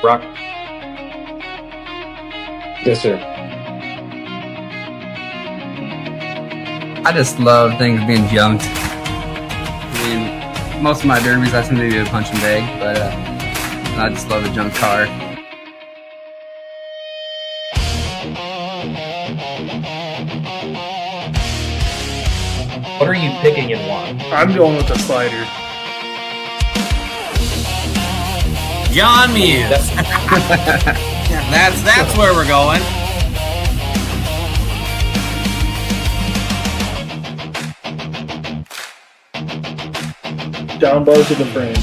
Brock? Yes, sir. I just love things being junked. I mean, most of my derbies I seem to be a punch and bag, but I just love a junk car. What are you picking and why? I'm going with the slider. John Muse. That's where we're going. Down bars of the frame.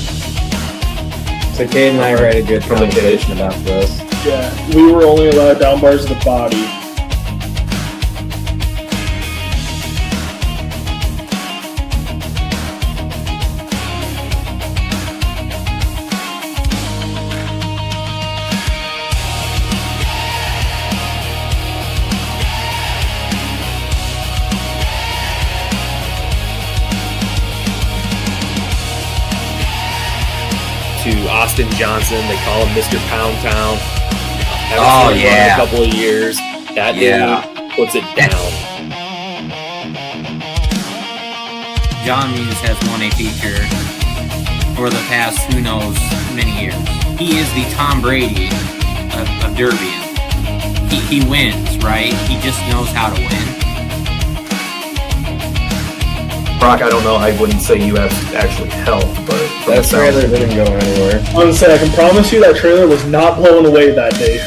So Cade and I had a good conversation about this. Yeah, we were only allowed down bars of the body. To Austin Johnson, they call him Mr. Pound Town. Oh, yeah. A couple of years. That dude puts it down. John Muse has won a feature for the past who knows many years. He is the Tom Brady of derbying. He wins, right? He just knows how to win. Brock, I don't know. I wouldn't say you have actually helped, but That trailer didn't go anywhere. I was gonna say, I can promise you that trailer was not blown away that day.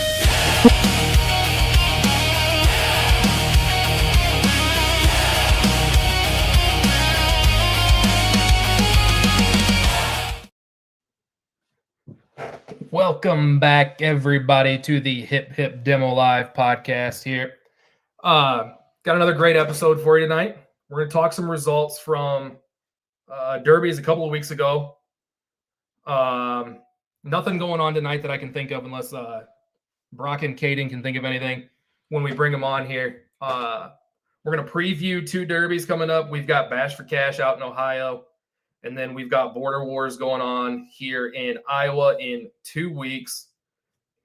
Welcome back, everybody, to the HipHip Demo Live podcast here. Got another great episode for you tonight. We're going to talk some results from derbies a couple of weeks ago. Nothing going on tonight that I can think of unless Brock and Caden can think of anything when we bring them on here. We're going to preview two derbies coming up. We've got Bash for Cash out in Ohio. And then we've got Border Wars going on here in Iowa in 2 weeks.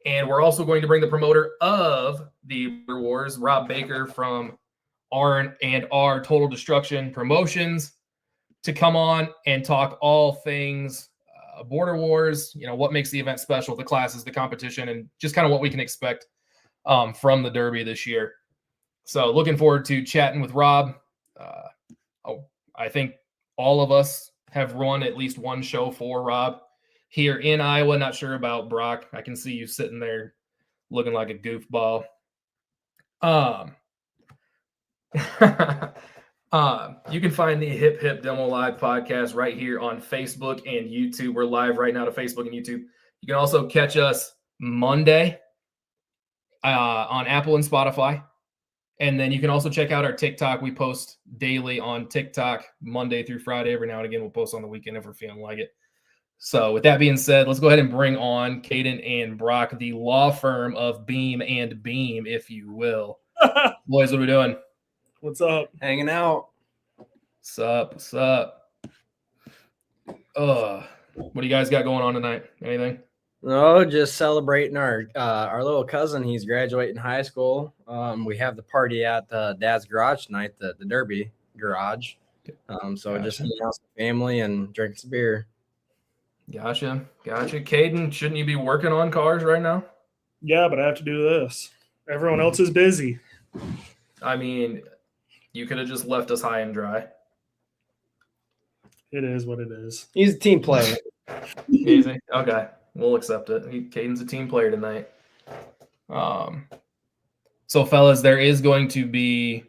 And we're also going to bring the promoter of the Border Wars, Rob Baker from R&R Total Destruction Promotions, to come on and talk all things Border Wars, you know, what makes the event special, the classes, the competition, and just kind of what we can expect from the Derby this year. So looking forward to chatting with Rob. I think all of us have run at least one show for Rob here in Iowa. Not sure about Brock. I can see you sitting there looking like a goofball. You can find the HipHip Demo Live podcast right here on Facebook and YouTube. We're live right now to Facebook and YouTube. You can also catch us Monday on Apple and Spotify. And then you can also check out our TikTok. We post daily on TikTok, Monday through Friday. Every now and again, we'll post on the weekend if we're feeling like it. So with that being said, let's go ahead and bring on Caden and Brock, the law firm of Beam and Beam, if you will. Boys, what are we doing? What's up? Hanging out. What's up? What's up? What do you guys got going on tonight? Anything? No, just celebrating our little cousin. He's graduating high school. We have the party at Dad's garage tonight, the Derby garage. So just hanging out with the family and drinking some beer. Gotcha. Caden, shouldn't you be working on cars right now? Yeah, but I have to do this. Everyone else is busy. I mean, you could have just left us high and dry. It is what it is. He's a team player. Easy. Okay. We'll accept it. Caden's a team player tonight. So, fellas, there is going to be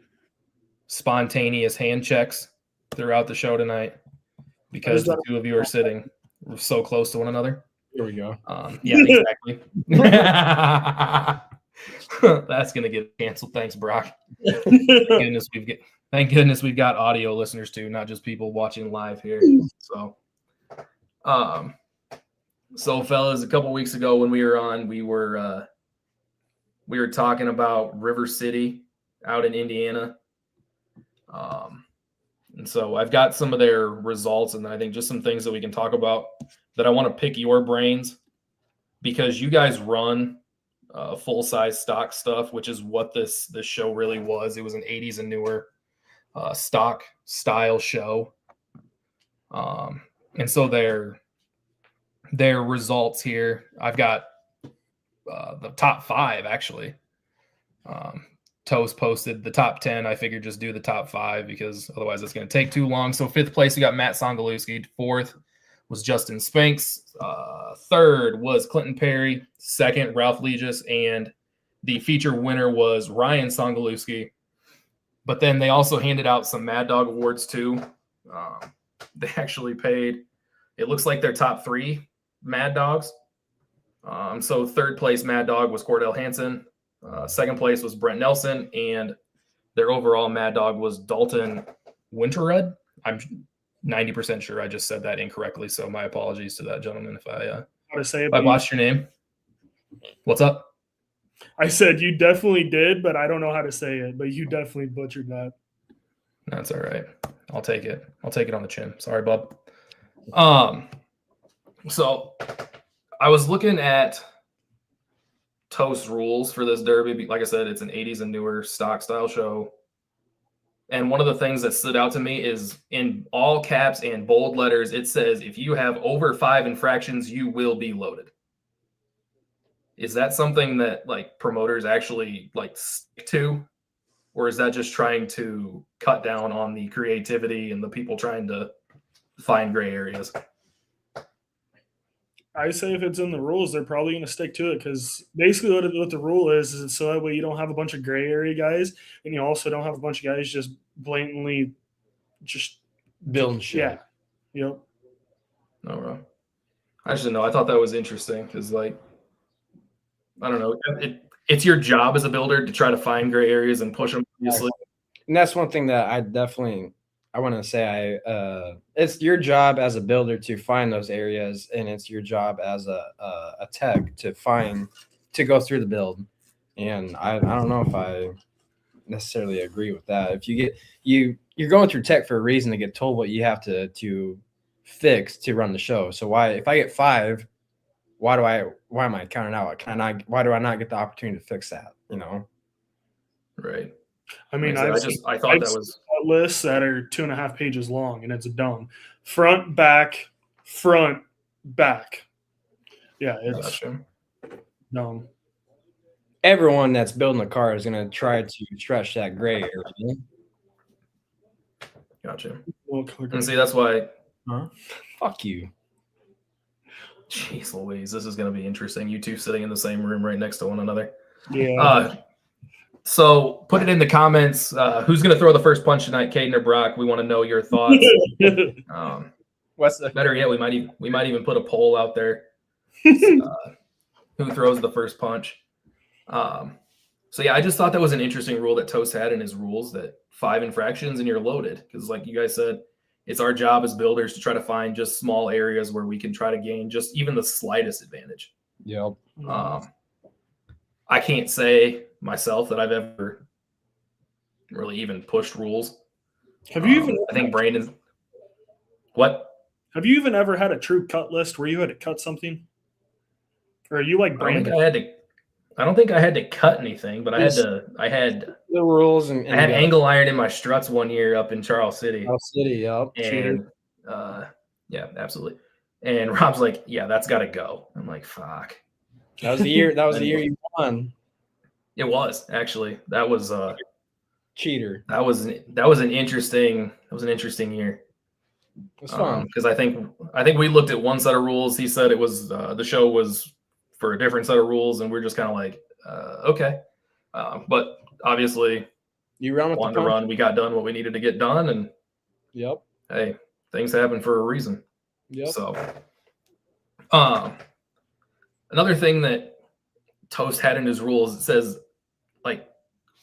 spontaneous hand checks throughout the show tonight because the two of you are sitting so close to one another. Here we go. Yeah, exactly. That's going to get canceled. Thanks, Brock. Thank goodness we've got audio listeners too, not just people watching live here. So, fellas, a couple weeks ago when we were on, we were talking about River City out in Indiana. And so I've got some of their results, and I think just some things that we can talk about that I want to pick your brains because you guys run full-size stock stuff, which is what this show really was. It was an 80s and newer stock style show. And so their results here, I've got the top 5 actually. Toast posted the top 10. I figured just do the top 5 because otherwise it's going to take too long. So 5th place, we got Matt Songaluski. 4th was Justin Spinks. 3rd was Clinton Perry. 2nd, Ralph Legis. And the feature winner was Ryan Songaluski. But then they also handed out some Mad Dog awards too. They actually paid, it looks like their top 3 Mad Dogs. So 3rd place Mad Dog was Cordell Hansen. 2nd place was Brent Nelson, and their overall Mad Dog was Dalton Winterred. I'm 90% sure I just said that incorrectly, so my apologies to that gentleman if I botched your name. What's up? I said you definitely did, but I don't know how to say it. But you definitely butchered that. That's all right. I'll take it. I'll take it on the chin. Sorry, bub. So I was looking at Toast rules for this derby. Like I said, it's an 80s and newer stock style show. And one of the things that stood out to me is in all caps and bold letters, it says, if you have over 5 infractions, you will be loaded. Is that something that like promoters actually like stick to? Or is that just trying to cut down on the creativity and the people trying to find gray areas? I say if it's in the rules, they're probably going to stick to it because basically what the rule is so that way you don't have a bunch of gray area guys and you also don't have a bunch of guys just blatantly just building shit. Yeah. Yep. No, bro. I just didn't know. I thought that was interesting because, like, I don't know. It's your job as a builder to try to find gray areas and push them. Obviously. And that's one thing that I want to say. It's your job as a builder to find those areas, and it's your job as a tech to go through the build. And I don't know if I necessarily agree with that. If you get you're going through tech for a reason to get told what you have to fix to run the show. So if I get 5, why am I counting out? Why do I not get the opportunity to fix that? You know? Right. I mean, I thought that was lists that are 2.5 pages long, and it's dumb. Front, back. Yeah, it's dumb. Everyone that's building a car is going to try to stretch that gray area. Gotcha. And see, that's why. Huh? Fuck you. Jeez Louise, this is going to be interesting. You two sitting in the same room right next to one another. Yeah. So put it in the comments. Who's going to throw the first punch tonight, Caden or Brock? We want to know your thoughts. What's the better yet? We might even put a poll out there. Who throws the first punch? So yeah, I just thought that was an interesting rule that Toast had in his rules, that 5 infractions and you're loaded. Because like you guys said, it's our job as builders to try to find just small areas where we can try to gain just even the slightest advantage. Yep. I can't say myself that I've ever really even pushed rules. Have you even? I think Brandon. What? Have you even ever had a true cut list where you had to cut something? Or are you like Brandon? I don't think I had to cut anything, but I had the rules and I had angle iron in my struts one year up in Charles City. Yep. And yeah, absolutely. And Rob's like, yeah, that's got to go. I'm like, fuck. That was the year. That was the year you won. It was actually. That was cheater. That was an interesting year. It's fun because I think we looked at one set of rules. He said it was the show was for a different set of rules, and we're just kind of like, okay. But obviously, you run with wanted to run. We got done what we needed to get done, and yep. Hey, things happen for a reason. Yep. So, another thing that Toast had in his rules, it says, like,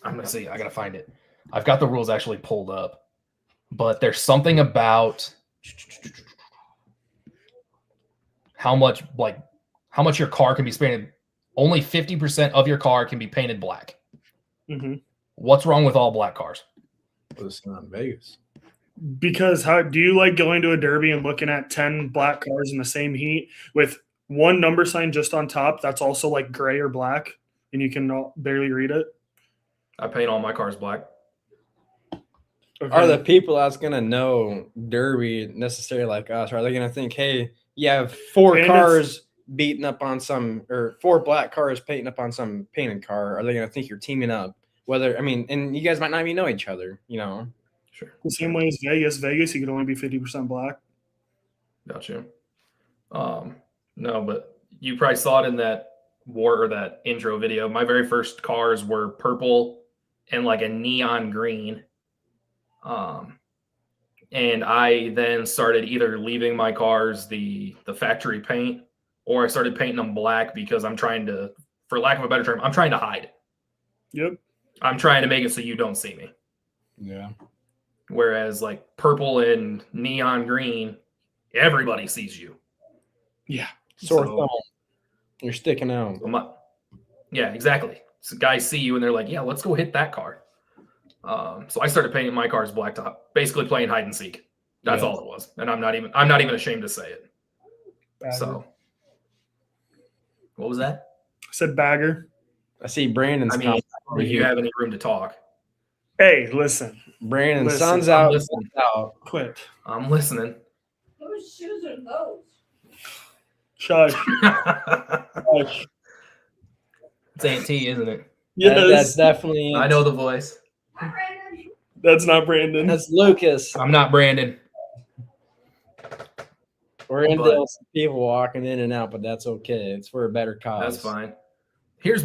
I'm gonna see. I gotta find it. I've got the rules actually pulled up, but there's something about how much your car can be painted. Only 50% of your car can be painted black. Mm-hmm. What's wrong with all black cars? It's not Vegas. Because how do you like going to a derby and looking at 10 black cars in the same heat with one number sign just on top that's also like gray or black, and you can barely read it. I paint all my cars black. Okay. Are the people that's gonna know Derby necessarily like us? Are they gonna think, hey, you have four Bandits- cars beating up on some, or four black cars painting up on some painted car? Are they gonna think you're teaming up? Whether, I mean, and you guys might not even know each other, you know? Sure. The same way as Vegas. Vegas, you could only be 50% black. Gotcha. No, but you probably saw it in that war or that intro video. My very first cars were purple and like a neon green. And I then started either leaving my cars the factory paint, or I started painting them black because I'm trying to, for lack of a better term, I'm trying to hide. Yep. I'm trying to make it so you don't see me. Yeah. Whereas like purple and neon green, everybody sees you. Yeah. Sore So- thumb. You're sticking out. Yeah, exactly. So guys see you and they're like, yeah, let's go hit that car. So I started painting my cars black top, basically playing hide and seek. That's Yeah. all it was. And I'm not even ashamed to say it. Bagger. So what was that? I said bagger. I see Brandon's I mean, if you have any room to talk, Hey, listen. Brandon, listen, sun's I'm out. listening. sun's out. Quit. I'm listening. Whose shoes are those? Shush. It's Shush. Aunt T, isn't it? That's Yes. definitely. I know the voice. Hi, Brandon. That's not Brandon. That's Lucas. I'm not Brandon. We're gonna But- deal with some people walking in and out, but that's okay. It's for a better cause. That's fine. Here's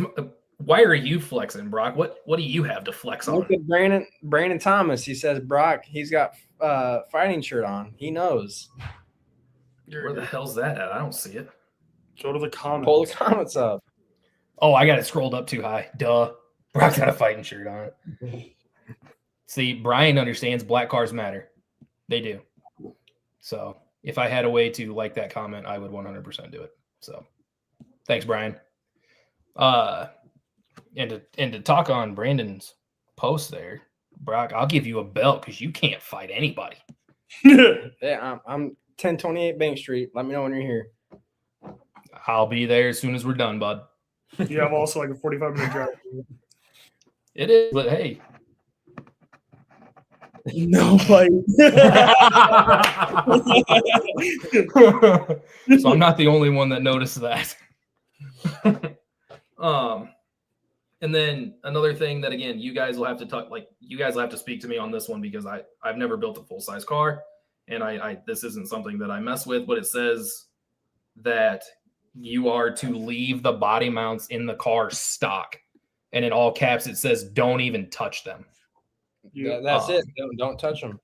why are you flexing, Brock? What do you have to flex on? Look at Brandon Thomas. He says Brock. He's got fighting shirt on. He knows. Where the hell's that at? I don't see it. Go to the comments. Pull the comments up. Oh, I got it scrolled up too high. Duh. Brock's got a fighting shirt on. See, Brian understands black cars matter. They do. So if I had a way to like that comment, I would 100% do it. So thanks, Brian. And to talk on Brandon's post there, Brock, I'll give you a belt because you can't fight anybody. Yeah, I'm 1028 Bank Street. Let me know when you're here. I'll be there as soon as we're done, bud. You have also like a 45-minute drive. It is, but hey. No fight. So I'm not the only one that noticed that. And then another thing that, again, you guys will have to talk, like, you guys will have to speak to me on this one because I've never built a full-size car, and I this isn't something that I mess with, but it says that you are to leave the body mounts in the car stock, and in all caps it says don't even touch them. That's it. Don't touch them.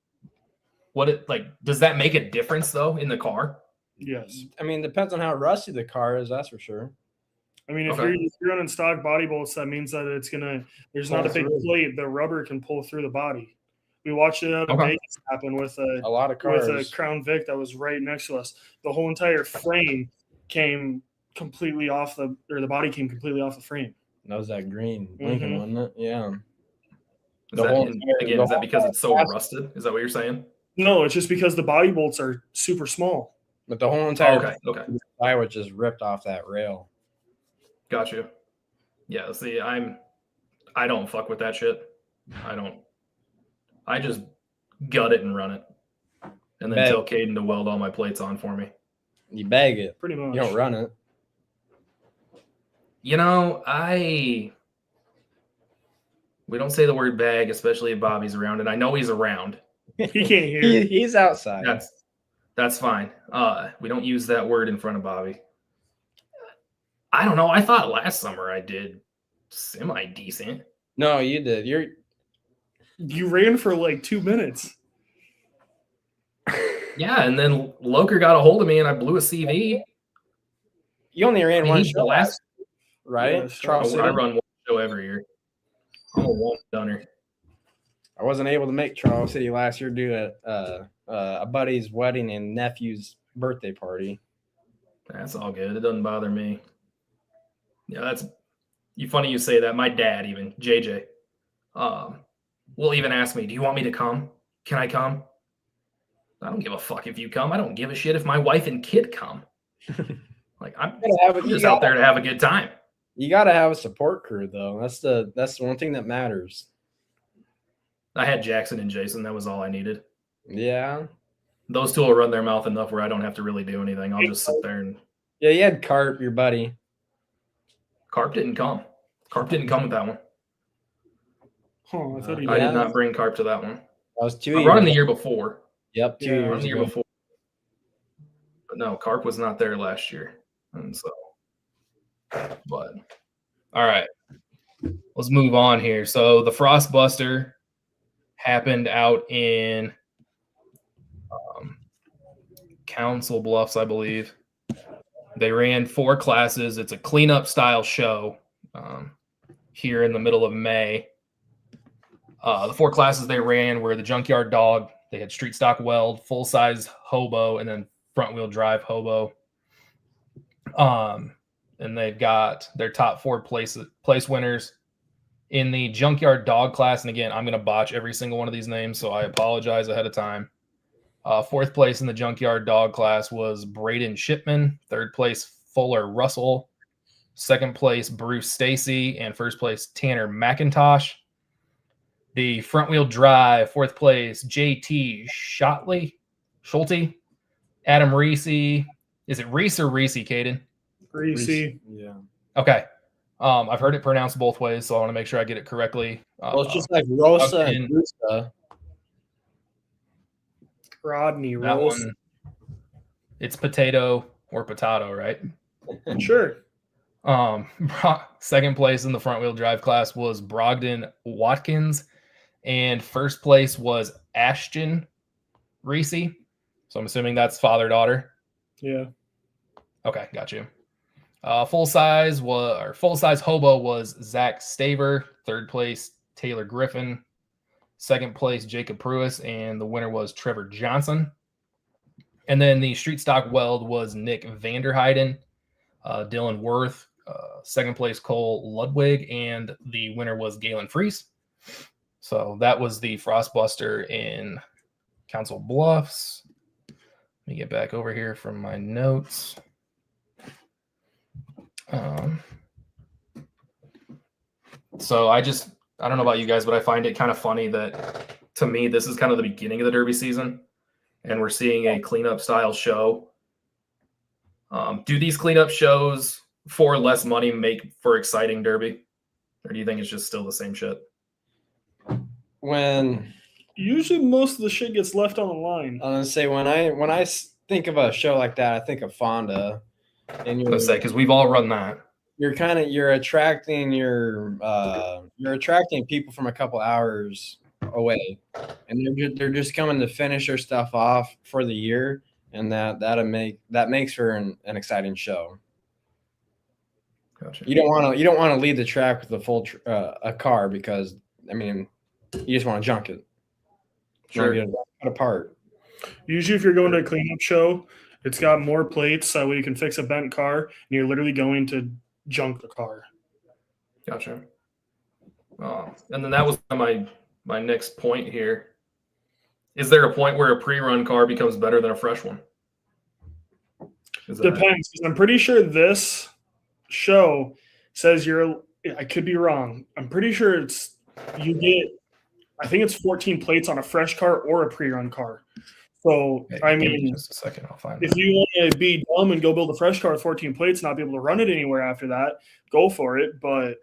Does that make a difference though in the car? Yes. I mean, depends on how rusty the car is. That's for sure. I mean, if Okay. you're running stock body bolts, that means that it's gonna. There's not a big Pull through. plate. The rubber can pull through the body. We watched it out of Okay. Vegas happen with A lot of cars. a Crown Vic that was right next to us. The whole entire frame came completely off the body came completely off the frame. That was that green Lincoln, Mhm. wasn't it? Yeah. Is The that, whole- again, the is that whole because it's so plastic- rusted? Is that what you're saying? No, it's just because the body bolts are super small. But the whole entire Okay. tire was just ripped off that rail. Got you. Yeah, see, I don't fuck with that shit. I just gut it and run it. And then Bag. tell Caden to weld all my plates on for me. You bag it. Pretty much. You don't run it. You know, we don't say the word bag, especially if Bobby's around, and I know he's around. He can't hear. He's outside. That's fine. We don't use that word in front of Bobby. I don't know. I thought last summer I did semi decent. No, you did. You ran for like 2 minutes. Yeah, and then Loker got a hold of me and I blew a CV. You only ran one He's show the last. right? Yes, Charles I City? run one show every year. I'm a one-doner. I wasn't able to make Charles City last year due to a buddy's wedding and nephew's birthday party. That's all good. It doesn't bother me. Yeah, that's funny you say that. My dad, even JJ, will even ask me, "Do you want me to come? Can I come?" I don't give a fuck if you come. I don't give a shit if my wife and kid come. Like I'm You gotta have it- you just out gotta- there to have a good time. You got to have a support crew, though. That's the one thing that matters. I had Jackson and Jason. That was all I needed. Yeah. Those two will run their mouth enough where I don't have to really do anything. I'll just sit there and Yeah, you had Carp, your buddy. Carp didn't come. Carp didn't come with that one. Oh, I thought he I did. did not bring Carp to that one. That was 2 I years. brought him the year before. Yep, 2 Yeah, years The year ago. before. But no, Carp was not there last year. And so, but all right. Let's move on here. So the Frostbuster happened out in Council Bluffs, I believe. They ran 4 classes. It's a cleanup style show here in the middle of May. The 4 classes they ran were the Junkyard Dog. They had Street Stock Weld, Full Size Hobo, and then Front Wheel Drive Hobo. And they've got their top 4 place winners in the Junkyard Dog class. And again, I'm going to botch every single one of these names, so I apologize ahead of time. 4th place in the Junkyard Dog class was Braden Shipman. 3rd place, Fuller Russell. 2nd place, Bruce Stacy. And 1st place, Tanner McIntosh. The Front Wheel Drive, 4th place, JT Schulte. Adam Reese. Is it Reese or Reese, Caden? Greasy. Yeah. Okay. I've heard it pronounced both ways, so I want to make sure I get it correctly. Well, it's just like Rosa and Rusa. Rodney that Rose. one. It's potato or potato, right? Sure. 2nd place in the Front Wheel Drive class was Brogdon Watkins, and 1st place was Ashton Reese. So I'm assuming that's father-daughter. Yeah. Okay, got you. Full size hobo was Zach Staver. 3rd place, Taylor Griffin. 2nd place, Jacob Pruis, and the winner was Trevor Johnson. And then the Street Stock Weld was Nick Vanderheiden, Dylan Worth, 2nd place, Cole Ludwig, and the winner was Galen Freese. So that was the Frostbuster in Council Bluffs. Let me get back over here from my notes. So I don't know about you guys, but I find it kind of funny that to me, this is kind of the beginning of the Derby season and we're seeing a cleanup style show. Do these cleanup shows for less money make for exciting Derby? Or do you think it's just still the same shit? When Usually most of the shit gets left on the line. I'm gonna say when I think of a show like that, I think of Fonda, and I'm gonna say because we've all run that. you're attracting people from a couple hours away, and they're just coming to finish their stuff off for the year, and that makes for an exciting show. Gotcha. You don't want to lead the track with a full a car because I mean you just want to junk it. Sure. Cut apart. Usually if you're going to a cleanup show, it's got more plates so that way you can fix a bent car, and you're literally going to junk the car. Gotcha. And then that was my next point here. Is there a point where a pre-run car becomes better than a fresh one? Depends. 'Cause I'm pretty sure this show says I could be wrong. I'm pretty sure I think it's 14 plates on a fresh car or a pre-run car. So, Okay, I give me mean, just a second, I'll find if it. you want to be dumb and go build a fresh car with 14 plates and not be able to run it anywhere after that, go for it. But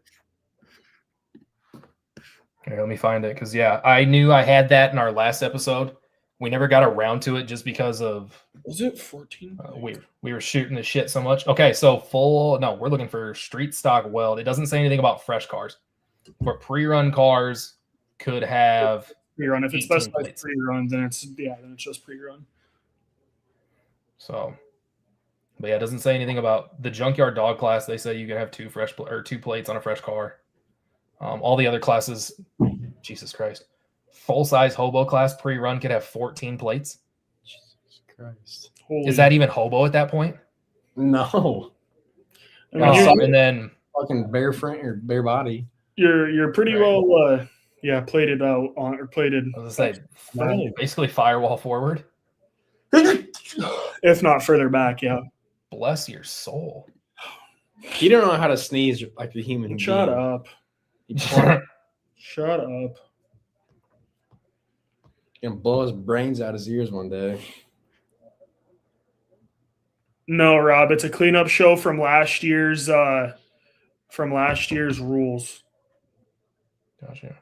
Here, let me find it because I knew I had that in our last episode. We never got around to it just because of was it 14? we were shooting the shit so much. Okay, so we're looking for street stock weld. It doesn't say anything about fresh cars. But pre-run cars could have Pre-run. If it 18 specifies plates. pre-run, then it's just pre-run. So, but it doesn't say anything about the junkyard dog class. They say you can have two plates on a fresh car. All the other classes, Jesus Christ, full size hobo class pre-run could have 14 plates. Jesus Christ. Is that even hobo at that point? No. I mean, And then Fucking bare front or bare body. you're pretty Right. well plated out on or plated, I was gonna say basically firewall forward. if not further back. Yeah. Bless your soul. He don't know how to sneeze like a human. Shut being. up. He plump, Shut up. gonna blow his brains out his ears one day. No, Rob, it's a cleanup show from last year's rules. Gotcha.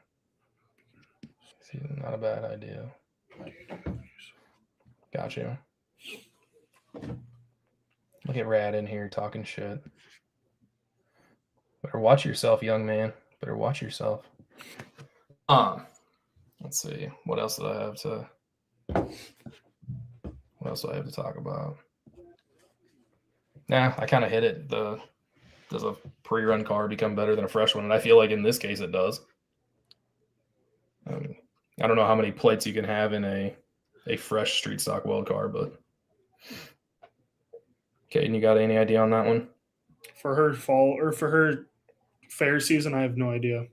See, not a bad idea. Gotcha. Look at Rad in here talking shit. Better watch yourself, young man. Better watch yourself. Let's see. What else do I have to talk about? Nah, I kind of hit it. Does a pre-run car become better than a fresh one? And I feel like in this case it does. I don't know how many plates you can have in a fresh street stock weld car, but Caden, you got any idea on that one? For her fall or for her fair season, I have no idea.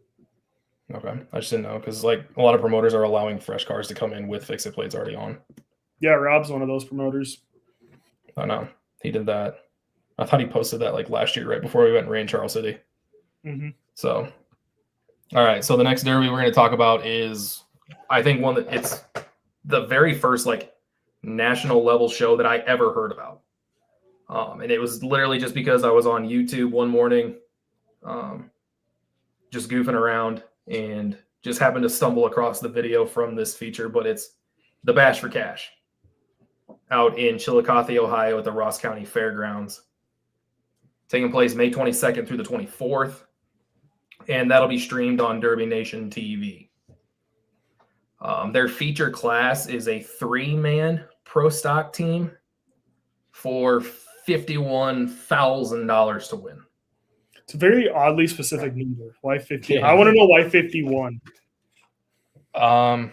Okay, I just didn't know because like a lot of promoters are allowing fresh cars to come in with fix-it plates already on. Yeah, Rob's one of those promoters. I know he did that. I thought he posted that like last year, right before we went and ran Charles City. Mm-hmm. So, all right. So the next derby we're going to talk about is, I think one that it's the very first like national level show that I ever heard about. And it was literally just because I was on YouTube one morning, just goofing around and just happened to stumble across the video from this feature, but it's the Bash for Cash out in Chillicothe, Ohio at the Ross County Fairgrounds, taking place May 22nd through the 24th. And that'll be streamed on Domination TV. Their feature class is a 3-man pro stock team for $51,000 to win. It's a very oddly specific number. Why 50? Yeah. I want to know why 51. Well,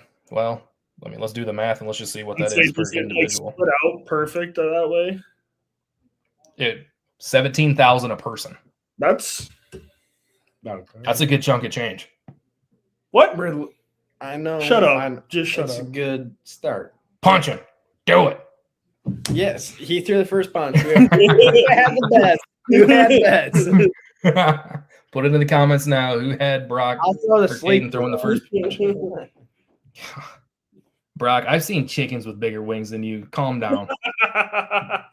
let's do the math and let's just see what that is per Just like individual. split out perfect that way. 17,000 a person. That's That's a good chunk of change. what? I know. Shut up. Just shut That's a up. good start. Punch him. Do it. Yes, he threw the first punch. Who had the best? Who had bets? Put it in the comments now. Who had Brock I'll throw the or sleep Caden throwing the first punch? Brock, I've seen chickens with bigger wings than you. Calm down.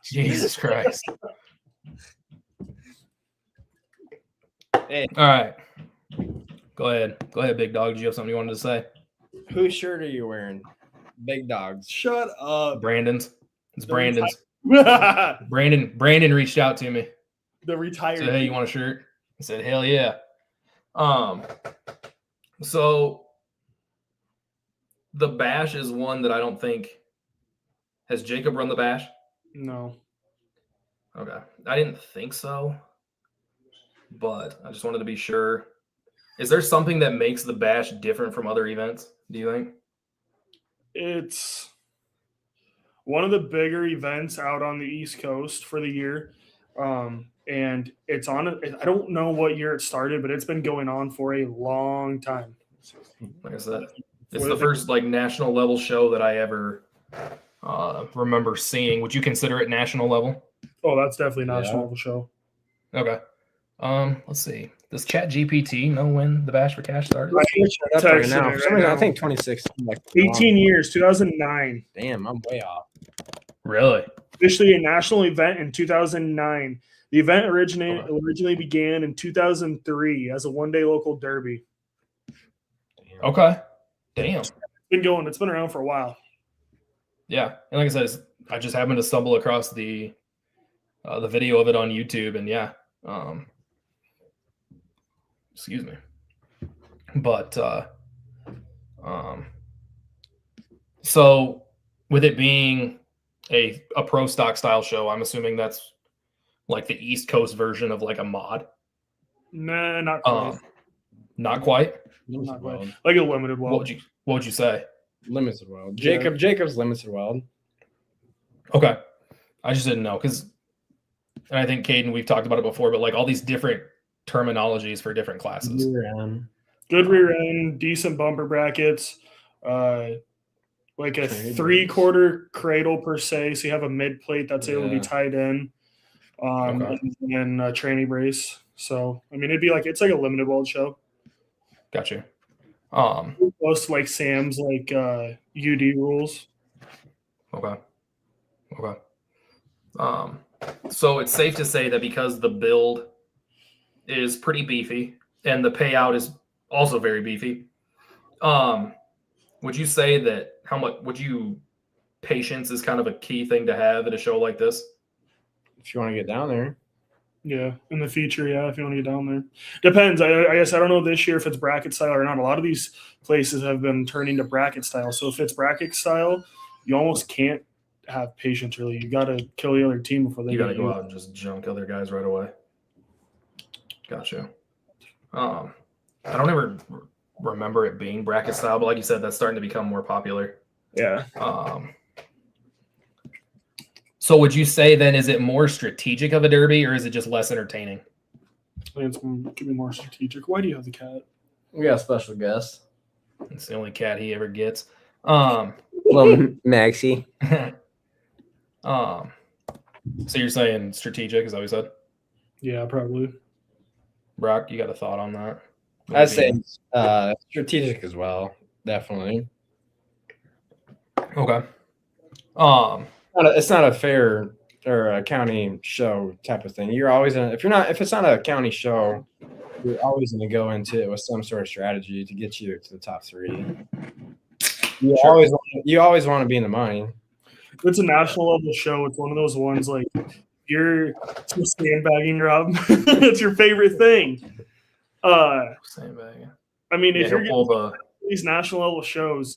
Jesus Christ. Hey. All right. Go ahead. Go ahead, big dog. Did you have something you wanted to say? Whose shirt are you wearing? Big dogs. Shut up. Brandon's. It's Brandon's. The Brandon reached out to me. retired. Said, hey, you want a shirt? I said, hell yeah. So the Bash is one that I don't think has Jacob run the Bash. No. Okay. I didn't think so, but I just wanted to be sure. Is there something that makes the Bash different from other events, do you think? It's one of the bigger events out on the East Coast for the year. And it's on, I don't know what year it started, but it's been going on for a long time. Like I said, it's the first like national level show that I ever remember seeing. Would you consider it national level? Oh, that's definitely a national level show. Okay. Let's see. Does ChatGPT know when the Bash for Cash started? That's right now. For some reason, I think 2016. Like 18 years, 2009. Damn, I'm way off. Really? Officially a national event in 2009. The event originally began in 2003 as a one-day local derby. Okay. Damn. It's been going. It's been around for a while. Yeah. And like I said, I just happened to stumble across the video of it on YouTube, and yeah. Excuse me. But so with it being a pro stock style show, I'm assuming that's like the East Coast version of like a mod. Nah, not quite. Not quite. Not quite. Like a limited What world. would you say? Limited World. Yeah. Jacob's Limited World. Okay. I just didn't know because, and I think Caden, we've talked about it before, but like all these different terminologies for different classes. Good rear end, decent bumper brackets, like a 3/4 cradle per se. So you have a mid plate that's able to be tied in. Okay. and then a tranny brace. So I mean, it's like a limited world show. Got you. Close to like Sam's like UD rules. Okay. So it's safe to say that because the build is pretty beefy and the payout is also very beefy, would you say that patience is kind of a key thing to have at a show like this? If you want to get down there. Yeah, in the future, yeah, if you want to get down there. Depends. I guess I don't know this year if it's bracket style or not. A lot of these places have been turning to bracket style. So if it's bracket style, you almost can't have patience really. You got to kill the other team before they You got to get go you. out and just junk other guys right away. Gotcha. I don't ever remember it being bracket style, but like you said, that's starting to become more popular. Yeah. So would you say then, is it more strategic of a derby or is it just less entertaining? I think it's going to be more strategic. Why do you have the cat? We got a special guest. It's the only cat he ever gets. Little Maxie. So you're saying strategic, is that what you said? Yeah, probably. Brock, you got a thought on that? I'd say strategic as well. Definitely. Okay. It's not a fair or a county show type of thing. You're always if it's not a county show, you're always going to go into it with some sort of strategy to get you to the top 3. You always want to be in the money. If it's a national level show, it's one of those ones like you're just sandbagging, Rob. It's your favorite thing. Sandbagging. I mean, if you're pull getting these national level shows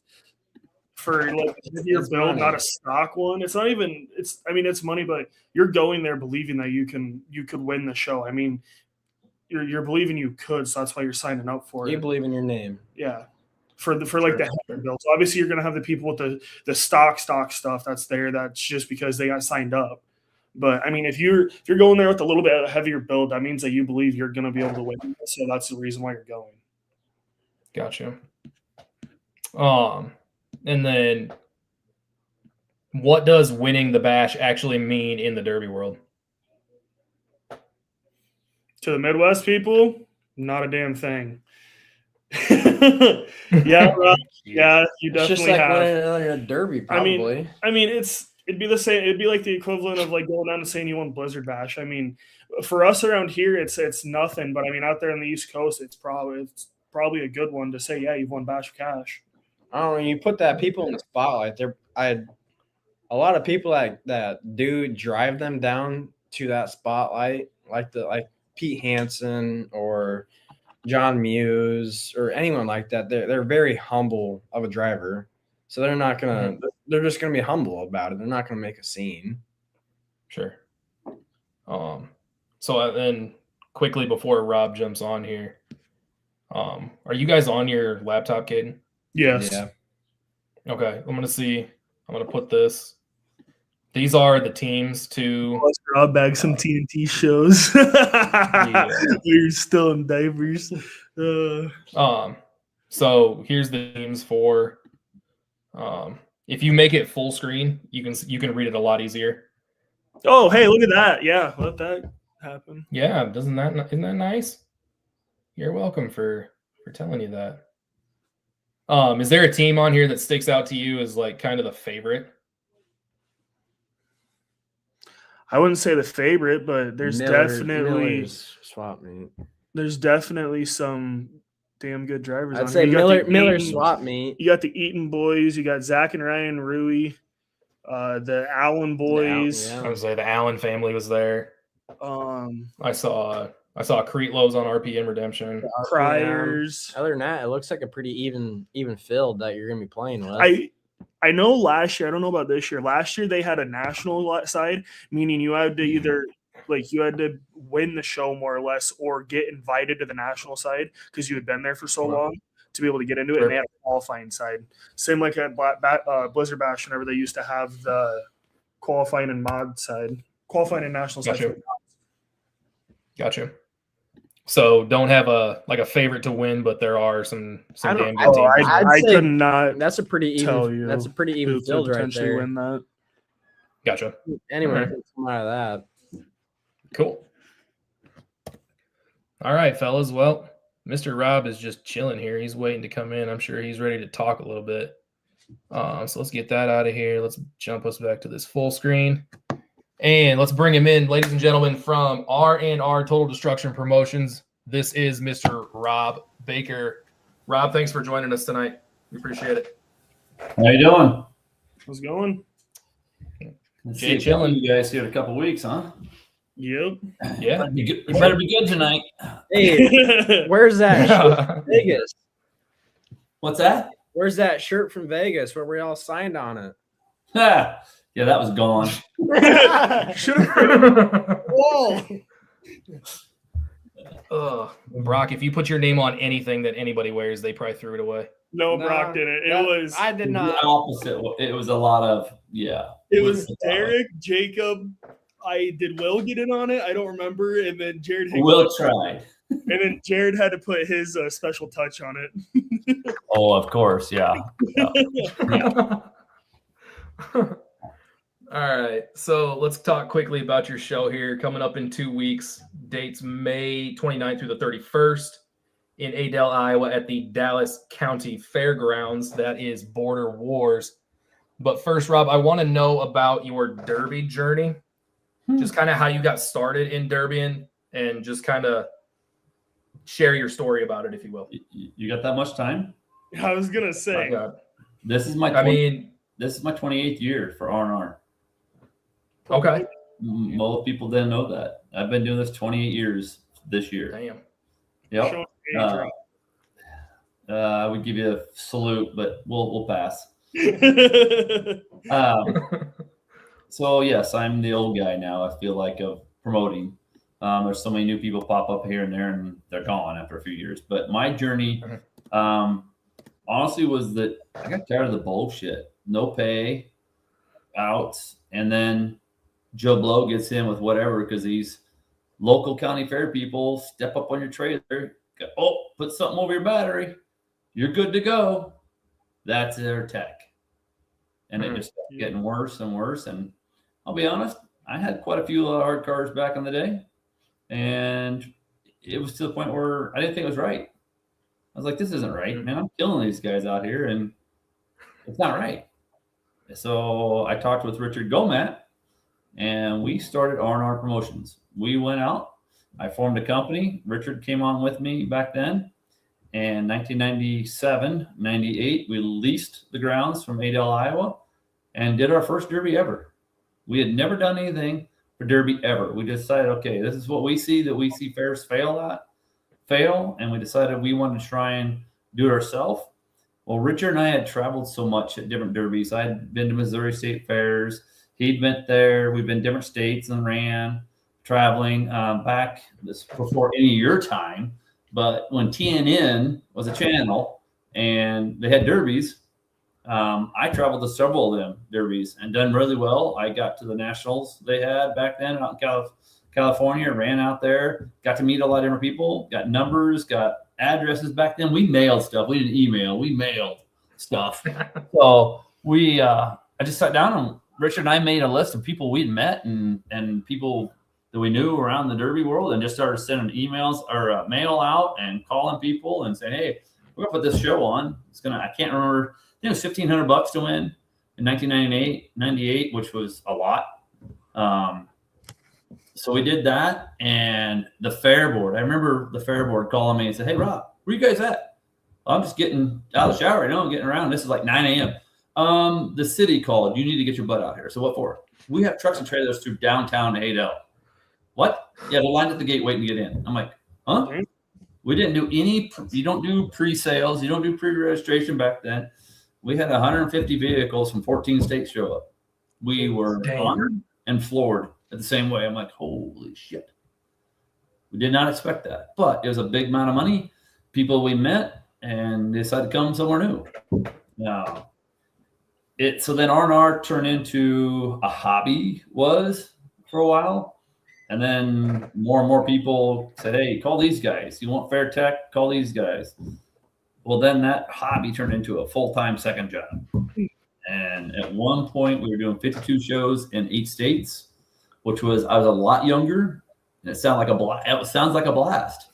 for like your build, money. not a stock one, it's not even. It's money, but you're going there believing that you could win the show. I mean, you're believing you could, so that's why you're signing up for it. You believe in your name. Yeah. For the heavy builds. Obviously, you're going to have the people with the stock stuff that's there. That's just because they got signed up. But I mean, if you're going there with a little bit heavier build, that means that you believe you're going to be able to win. So that's the reason why you're going. Gotcha. And then what does winning the bash actually mean in the derby world? To the Midwest people, not a damn thing. Yeah, Rob, yeah, you definitely It's just like have. winning a derby, probably. I mean, it'd be the same. It'd be like the equivalent of like going down and saying you won Blizzard Bash. I mean, for us around here, it's nothing. But I mean, out there on the East Coast, it's probably a good one to say, yeah, you've won Bash of Cash. I don't know. You put that people in the spotlight. A lot of people that do drive them down to that spotlight, like Pete Hansen or John Muse or anyone like that. They're very humble of a driver, so they're not gonna. They're just gonna be humble about it. They're not gonna make a scene. Sure. So then quickly before Rob jumps on here, are you guys on your laptop, Caden? Yes. Yeah. Okay. I'm gonna put this. These are the teams to Rob bag some TNT shows. Yeah. You're still in diapers. So here's the teams for if you make it full screen, you can read it a lot easier. Oh, hey, look at that. Yeah, let that happen. Yeah, isn't that nice? You're welcome for telling you that. Is there a team on here that sticks out to you as like kind of the favorite? I wouldn't say the favorite, but there's Miller's swap meet. There's definitely some damn good drivers. I'd on say here. Miller swap meet. You got the Eaton boys. You got Zach and Ryan Rui, the Allen boys. I would say the Allen family was there. I saw Creetlows on RPM Redemption. Criers. Other than that, it looks like a pretty even field that you're gonna be playing with. I know last year, I don't know about this year. Last year they had a national side, meaning you had to either you had to win the show more or less or get invited to the national side because you had been there for so long to be able to get into it. Sure. And they had a qualifying side. Same like at Blizzard Bash, whenever they used to have the qualifying and mod side, qualifying and national side. Gotcha. So don't have a favorite to win, but there are some damn good teams. I could not. That's a pretty even. That's a pretty even field right there. Win that. Gotcha. Anyone can come out of that. Cool. All right, fellas. Well, Mr. Rob is just chilling here. He's waiting to come in. I'm sure he's ready to talk a little bit. So let's get that out of here. Let's jump us back to this full screen. And let's bring him in, ladies and gentlemen, from R&R Total Destruction Promotions. This is Mr. Rob Baker. Rob, thanks for joining us tonight. We appreciate it. How you doing? How's it going? Jay chilling. You guys here in a couple weeks, huh? Yep. Yeah. You better be good tonight. Hey, where's that shirt from Vegas? What's that? Where's that shirt from Vegas where we all signed on it? Yeah, that was gone. Should have. Whoa. Brock, if you put your name on anything that anybody wears, they probably threw it away. No, Brock did it. I did The not. opposite. It was a lot of It was Derek, Jacob. I did Will get in on it? I don't remember. And then Jared. Will tried. And then Jared had to put his special touch on it. Oh, of course, yeah. All right, so let's talk quickly about your show here. Coming up in 2 weeks, dates May 29th through the 31st in Adel, Iowa at the Dallas County Fairgrounds. That is Border Wars. But first, Rob, I want to know about your Derby journey, just kind of how you got started in Derbying and just kind of share your story about it, if you will. You got that much time? I was going to say. My God. This is my 28th year for R&R. Okay. Most people didn't know that. I've been doing this 28 years this year. Damn. Yep. I would give you a salute, but we'll pass. So yes, I'm the old guy now. I feel like of promoting. There's so many new people pop up here and there, and they're gone after a few years. But my journey, honestly, was that I got tired of the bullshit. No pay, outs, and then Joe Blow gets in with whatever because these local county fair people step up on your trailer. Go, oh, put something over your battery. You're good to go. That's their tech. And it just kept getting worse and worse. And I'll be honest, I had quite a few hard cars back in the day. And it was to the point where I didn't think it was right. I was like, this isn't right, man. I'm killing these guys out here, and it's not right. So I talked with Richard Gomat, and we started R&R Promotions. We went out. I formed a company. Richard came on with me back then. And 1997, 98, we leased the grounds from Adel, Iowa, and did our first Derby ever. We had never done anything for Derby ever. We decided, okay, this is what we see fairs fail, and we decided we wanted to try and do it ourselves. Well, Richard and I had traveled so much at different derbies. I had been to Missouri State Fairs. He'd been there. We've been different states and ran, traveling back this before any of your time. But when TNN was a channel and they had derbies, I traveled to several of them derbies and done really well. I got to the nationals they had back then out in California, ran out there, got to meet a lot of different people, got numbers, got addresses. Back then we mailed stuff. We didn't email, we mailed stuff. So I just sat down and Richard and I made a list of people we'd met and people that we knew around the Derby world, and just started sending emails or mail out and calling people and saying, hey, we're gonna put this show on. I can't remember, I think it was $1,500 to win in 1998, which was a lot. So we did that, and the fair board. I remember the fair board calling me and said, hey, Rob, where you guys at? I'm just getting out of the shower. I'm getting around. This is like 9 a.m. The city called. You need to get your butt out here. So what for? We have trucks and trailers through downtown Adel. What? Yeah, they're lined at the gate waiting to get in. I'm like, huh? We didn't do you don't do pre-sales. You don't do pre-registration back then. We had 150 vehicles from 14 states show up. We were honored and floored at the same way. I'm like, holy shit. We did not expect that. But it was a big amount of money. People we met and decided to come somewhere new. Now, so then R&R turned into a hobby for a while. And then more and more people said, hey, call these guys. You want fair tech? Call these guys. Well, then that hobby turned into a full-time second job. And at one point, we were doing 52 shows in 8 states, I was a lot younger. and it sounds like a blast. It sounds like a blast.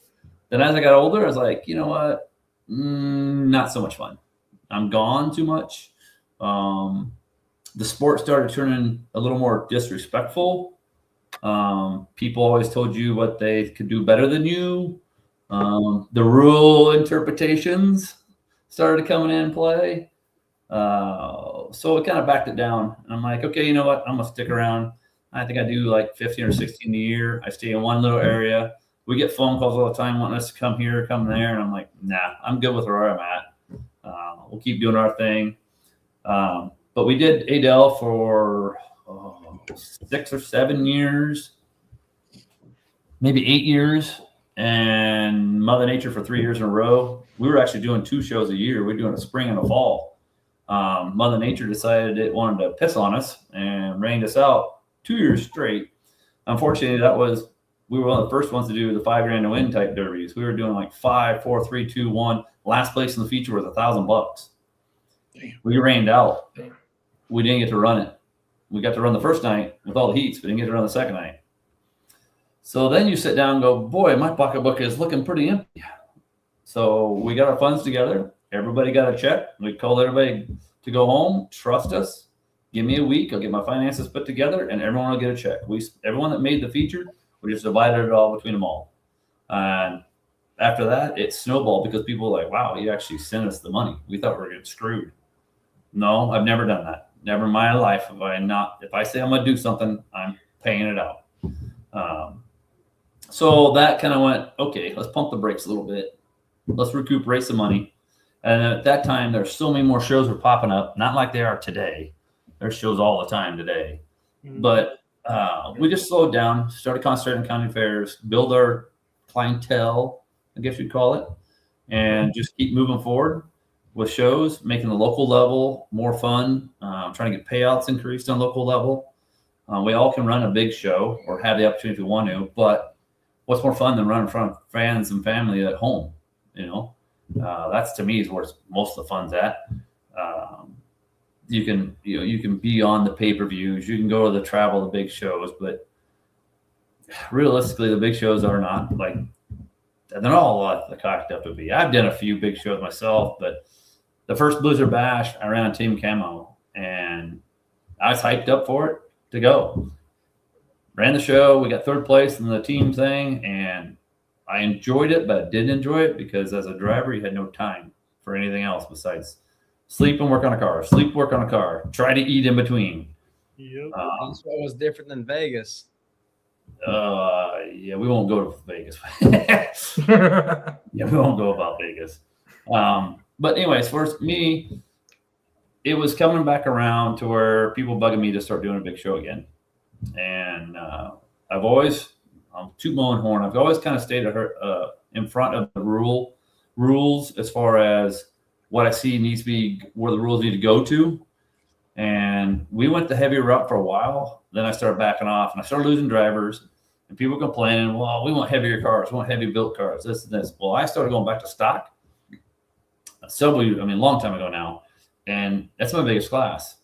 Then as I got older, I was like, you know what? Not so much fun. I'm gone too much. The sport started turning a little more disrespectful. People always told you what they could do better than you. The rule interpretations started coming in play. So it kind of backed it down. And I'm like, okay, you know what? I'm going to stick around. I think I do like 15 or 16 a year. I stay in one little area. We get phone calls all the time wanting us to come here, come there. And I'm like, nah, I'm good with where I'm at. We'll keep doing our thing. But we did Adele for 6 or 7 years, maybe 8 years, and Mother Nature for 3 years in a row. We were actually doing 2 shows a year. We were doing a spring and a fall. Mother Nature decided it wanted to piss on us and rained us out 2 years straight. Unfortunately, we were one of the first ones to do the $5 to win type derbies. We were doing like 5, 4, 3, 2, 1. Last place in the feature was $1,000. We rained out. Damn. We didn't get to run it. We got to run the first night with all the heats, but didn't get to run the second night. So then you sit down and go, boy, my pocketbook is looking pretty empty. So we got our funds together. Everybody got a check. We told everybody to go home, trust us, give me a week. I'll get my finances put together, and everyone will get a check. Everyone that made the feature, we just divided it all between them all. And after that, it snowballed because people were like, wow, you actually sent us the money. We thought we were getting screwed. No, I've never done that. Never in my life have I not. If I say I'm going to do something, I'm paying it out. So that kind of went, okay, let's pump the brakes a little bit. Let's recuperate some money. And at that time, there's so many more shows were popping up, not like they are today. There's shows all the time today. But we just slowed down, started concentrating on county fairs, build our clientele, I guess you'd call it, and just keep moving forward with shows, making the local level more fun, trying to get payouts increased on local level. We all can run a big show or have the opportunity if we want to, but what's more fun than running in front of fans and family at home? You know, that's to me is where most of the fun's at. You can be on the pay-per-views, you can go to the travel, the big shows, but realistically, the big shows are not like, they're not all like the cocked up to be. I've done a few big shows myself, but the first Blizzard Bash, I ran on Team Camo, and I was hyped up for it to go. Ran the show. We got 3rd place in the team thing, and I enjoyed it, but I didn't enjoy it because as a driver, you had no time for anything else besides sleep and work on a car, sleep, work on a car, try to eat in between. Yep. That's what was different than Vegas. Yeah, we won't go to Vegas. Yeah, we won't go about Vegas. But anyways, for me, it was coming back around to where people bugging me to start doing a big show again. And I'm toot my own horn. I've always kind of stayed in front of the rules as far as what I see needs to be where the rules need to go to. And we went the heavy route for a while. Then I started backing off, and I started losing drivers. And people complaining, well, we want heavier cars, we want heavy built cars, this and this. Well, I started going back to stock a long time ago now. And that's my biggest class.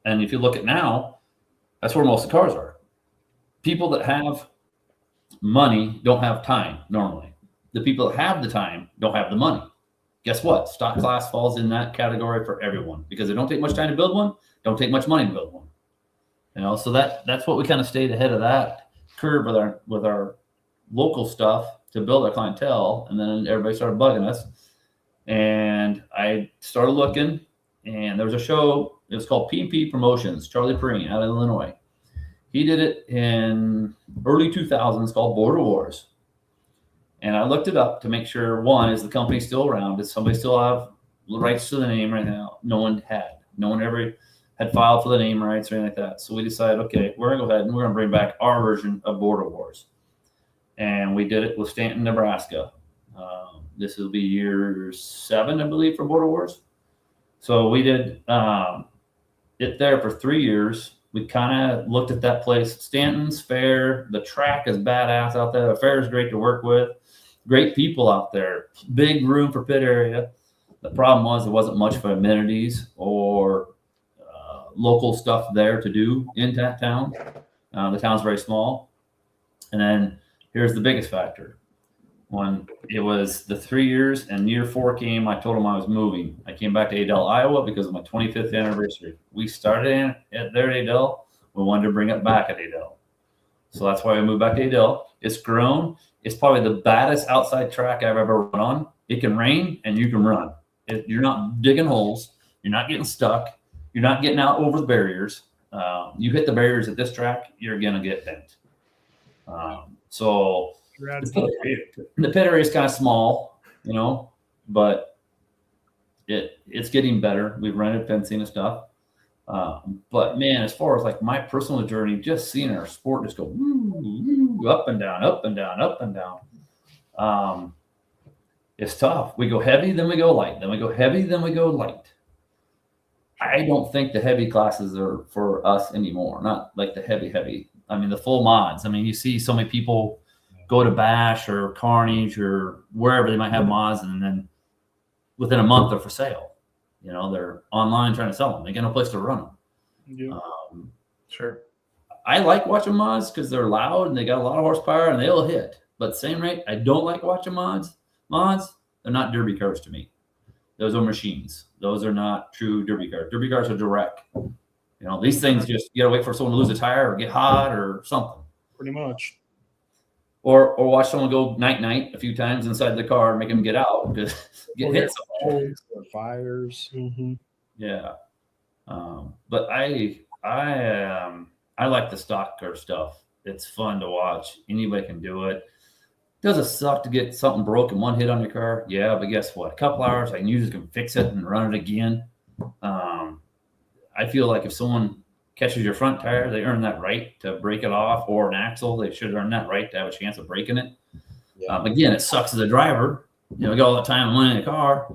And if you look at now, that's where most of the cars are. People that have money don't have time normally. The people that have the time don't have the money. Guess what? Stock class falls in that category for everyone because it don't take much time to build one, don't take much money to build one. You know, so that's what we kind of stayed ahead of that curve with our local stuff to build our clientele, and then everybody started bugging us. And I started looking, and there was a show. It was called P&P Promotions, Charlie Perrine out of Illinois. He did it in early 2000s called Border Wars. And I looked it up to make sure, one, is the company still around? Does somebody still have the rights to the name right now? No one had. No one ever had filed for the name rights or anything like that. So we decided, okay, we're going to go ahead and we're going to bring back our version of Border Wars. And we did it with Stanton, Nebraska. This will be year 7, I believe, for Border Wars. So we did it there for 3 years. We kind of looked at that place. Stanton's fair. The track is badass out there. The fair is great to work with. Great people out there. Big room for pit area. The problem was there wasn't much for amenities or local stuff there to do in that town. The town's very small. And then Here's the biggest factor. When it was the 3 years and year 4 came, I told them I was moving. I came back to Adel, Iowa because of my 25th anniversary. We started at there at Adel. We wanted to bring it back at Adel. So that's why I moved back to Adel. It's grown. It's probably the baddest outside track I've ever run on. It can rain and you can run. You're not digging holes. You're not getting stuck. You're not getting out over the barriers. You hit the barriers at this track, you're going to get bent. So the pit area is kind of small, you know, but it's getting better. We've rented fencing and stuff. But man, as far as like my personal journey, just seeing our sport just go up and down, up and down, up and down. It's tough. We go heavy, then we go light, then we go heavy, then we go light. I don't think the heavy classes are for us anymore. Not like the heavy. I mean, the full mods. I mean, you see so many people go to Bash or Carnage or wherever they might have mods, and then within a month they're for sale. You know, they're online trying to sell them. They got no place to run them. Yeah. Sure. I like watching mods because they're loud and they got a lot of horsepower and they'll hit. But same rate, I don't like watching mods. They're not derby cars to me. Those are machines. Those are not true derby cars. Derby cars are direct. You know, these things just, you got to wait for someone to lose a tire or get hot or something. Pretty much. Or watch someone go night a few times inside the car and make them get out because get hit so much. Or fires. Mm-hmm. Yeah. But I like the stock car stuff. It's fun to watch. Anybody can do it. Does it suck to get something broken, one hit on your car? Yeah, but guess what? A couple hours, I usually can fix it and run it again. I feel like if someone catches your front tire, they earn that right to break it off, or an axle, they should earn that right to have a chance of breaking it. Yeah. Again, it sucks as a driver. You know, you got all the time and money in the car.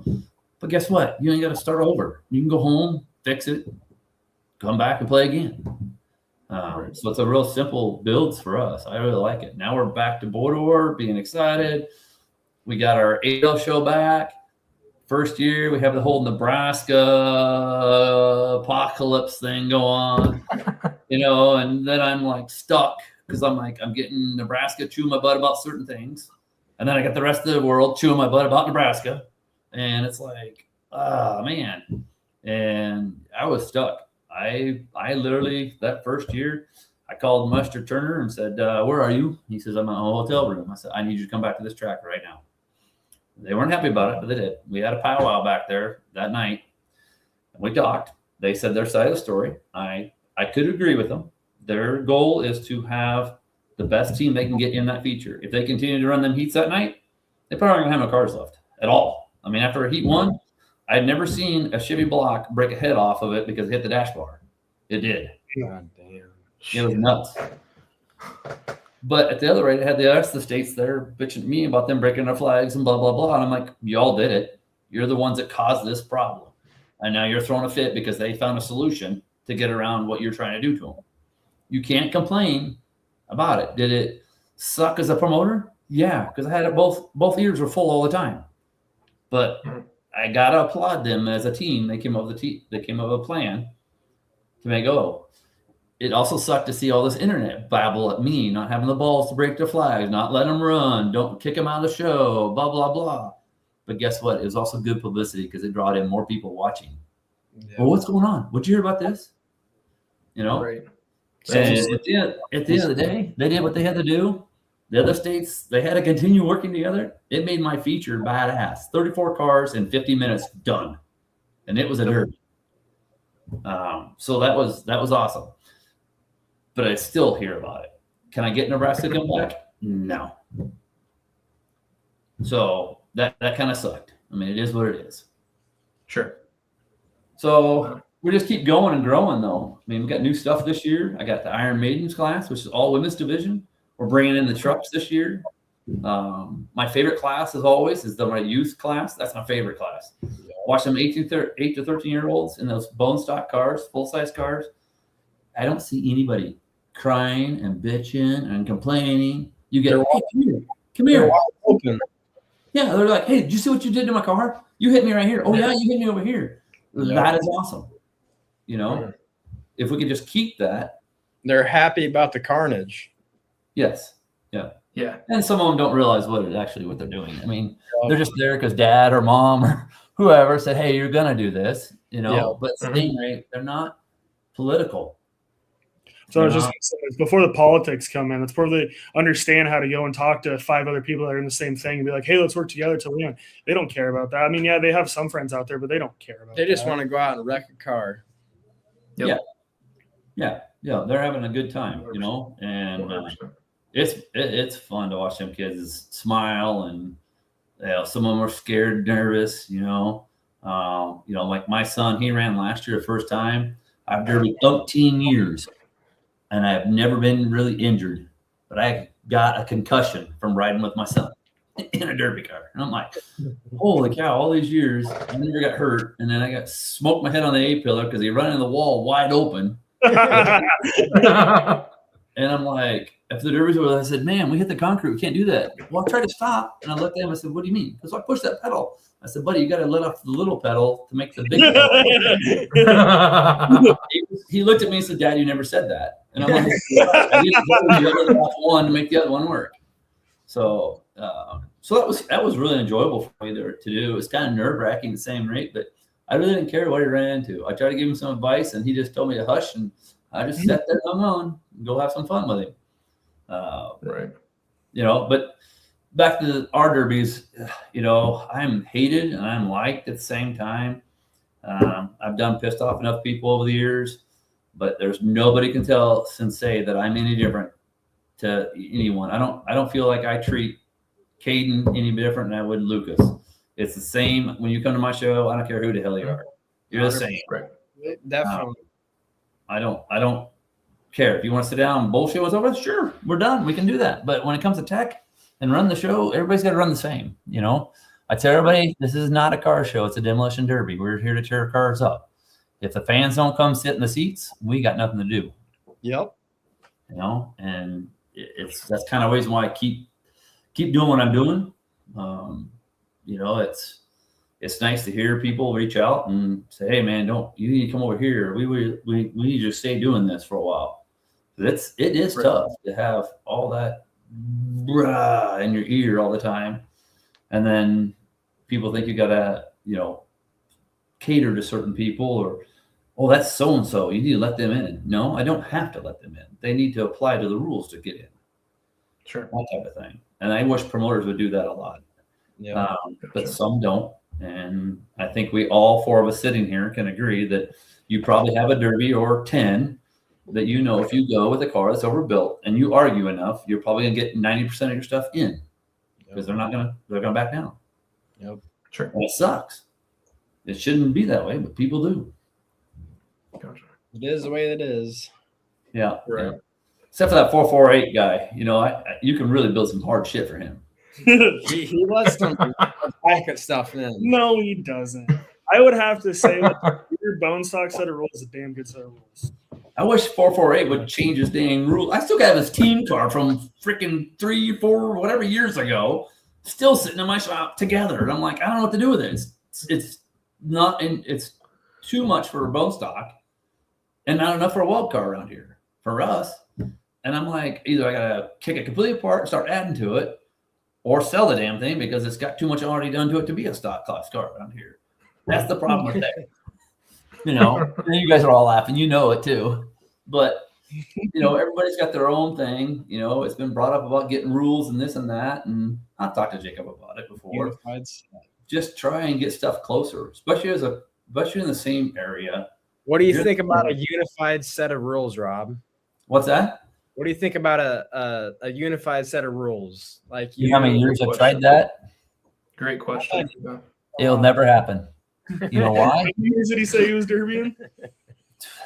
But guess what? You ain't got to start over. You can go home, fix it, come back and play again. So it's a real simple builds for us. I really like it. Now we're back to Bodor, being excited. We got our ADL show back. First year, we have the whole Nebraska apocalypse thing go on, you know, and then I'm like stuck because I'm getting Nebraska chewing my butt about certain things. And then I got the rest of the world chewing my butt about Nebraska. And it's like, man. And I was stuck. I literally, that first year, I called Mustard Turner and said, where are you? He says, I'm in a hotel room. I said, I need you to come back to this track right now. They weren't happy about it, but they did. We had a powwow back there that night. And we talked. They said their side of the story. I could agree with them. Their goal is to have the best team they can get in that feature. If they continue to run them heats that night, they probably aren't going to have no cars left at all. I mean, after heat one, I'd never seen a Chevy block break a head off of it because it hit the dash bar. It did. God damn. It was nuts. But at the other rate, it had the rest of the states there bitching at me about them breaking their flags and blah, blah, blah. And I'm like, y'all did it. You're the ones that caused this problem. And now you're throwing a fit because they found a solution to get around what you're trying to do to them. You can't complain about it. Did it suck as a promoter? Yeah, because I had it both ears were full all the time. But I gotta applaud them as a team. They came up with a plan to make go. It also sucked to see all this internet babble at me, not having the balls to break their flags, not letting them run, don't kick them out of the show, blah, blah, blah. But guess what? It was also good publicity because it brought in more people watching. Yeah. Well, what's going on? Did you hear about this? You know? Right. And at the end of the day, they did what they had to do. The other states, they had to continue working together. It made my feature badass. 34 cars in 50 minutes, done. And it was a derby. So that was awesome. But I still hear about it. Can I get Nebraska to come back? No. So that kind of sucked. I mean, it is what it is. Sure. So we just keep going and growing, though. I mean, we got new stuff this year. I got the Iron Maidens class, which is all women's division. We're bringing in the trucks this year. My favorite class, as always, is my youth class. That's my favorite class. Watch them 8 to 13-year-olds in those bone stock cars, full-size cars. I don't see anybody crying and bitching and complaining. You get, hey, come here. Open. Yeah, they're like, hey, did you see what you did to my car? You hit me right here. Oh, yeah, you hit me over here. Yeah. That is awesome. You know, if we could just keep that. They're happy about the carnage. Yes. Yeah. Yeah. And some of them don't realize what they're doing. I mean, they're just there because dad or mom or whoever said, "Hey, you're gonna do this," you know. Yeah. But stingray, they're not political. So I was just gonna say, it's before the politics come in. It's before they understand how to go and talk to 5 other people that are in the same thing and be like, "Hey, let's work together to win." They don't care about that. I mean, yeah, they have some friends out there, but they don't care about. They just that. want to go out and wreck a car. Yep. Yeah, they're having a good time, you know, and it's fun to watch them kids smile, and some of them are scared, nervous, you know, like my son, he ran last year the first time. I've derbied 13 years, and I've never been really injured, but I got a concussion from riding with my son in a derby car, and I'm like, holy cow! All these years, I never got hurt, and then I got smoked my head on the A pillar because he ran into the wall wide open. And I'm like, after the derby's over, I said, "Man, we hit the concrete. We can't do that." Well, I tried to stop, and I looked at him. I said, "What do you mean?" Because I pushed that pedal. I said, "Buddy, you got to let off the little pedal to make the big pedal." He looked at me and said, "Dad, you never said that." And I'm like, "I didn't tell you to let off one to make the other one work." So, that was really enjoyable for me there to do. It was kind of nerve wracking at the same rate, but I really didn't care what he ran into. I tried to give him some advice, and he just told me to hush, and I just sat there alone and go have some fun with him. Right. You know, but back to our derbies, you know, I'm hated and I'm liked at the same time. I've done pissed off enough people over the years, but there's nobody can tell Sensei that I'm any different to anyone. I don't feel like I treat Caden any different than I would Lucas. It's the same when you come to my show. I don't care who the hell you are. You're the same. Right. Definitely. I don't care. If you want to sit down and bullshit what's over, sure, we're done. We can do that. But when it comes to tech and run the show, everybody's got to run the same. You know, I tell everybody, this is not a car show. It's a demolition derby. We're here to tear cars up. If the fans don't come sit in the seats, we got nothing to do. Yep. You know, and that's kind of the reason why I keep doing what I'm doing. You know, it's nice to hear people reach out and say, "Hey, man, you need to come over here. We need you to stay doing this for a while." It is tough to have all that brah in your ear all the time, and then people think you gotta, you know, cater to certain people, or, "Oh, that's so and so. You need to let them in." No, I don't have to let them in. They need to apply to the rules to get in. Sure. That type of thing. And I wish promoters would do that a lot. Yeah. But some don't. And I think we all 4 of us sitting here can agree that you probably have a derby or 10 that, you know, if you go with a car that's overbuilt and you argue enough, you're probably gonna get 90% of your stuff in, because they're gonna back down. Yep. Sure. And it sucks. It shouldn't be that way, but people do. Gotcha. It is the way it is. Yeah. Right. Yeah. Except for that 448 guy, you know, you can really build some hard shit for him. He lets some packet stuff in. No, he doesn't. I would have to say your bone stock set of rules is a damn good set of rules. I wish 448 would change his dang rule. I still got his team car from freaking 3, 4, whatever years ago, still sitting in my shop together. And I'm like, I don't know what to do with it. It's too much for a bone stock and not enough for a weld car around here for us. And I'm like, either I gotta kick it completely apart and start adding to it, or sell the damn thing because it's got too much already done to it to be a stock class car around here. That's the problem with that. You know, and you guys are all laughing. You know it too. But, you know, everybody's got their own thing. You know, it's been brought up about getting rules and this and that. And I've talked to Jacob about it before. Just try and get stuff closer, especially in the same area. What do you think about a unified set of rules, Rob? What's that? What do you think about a unified set of rules? Like, you know how many years I've tried that? Great question. It'll never happen. You know why? How many years did he say he was derbying?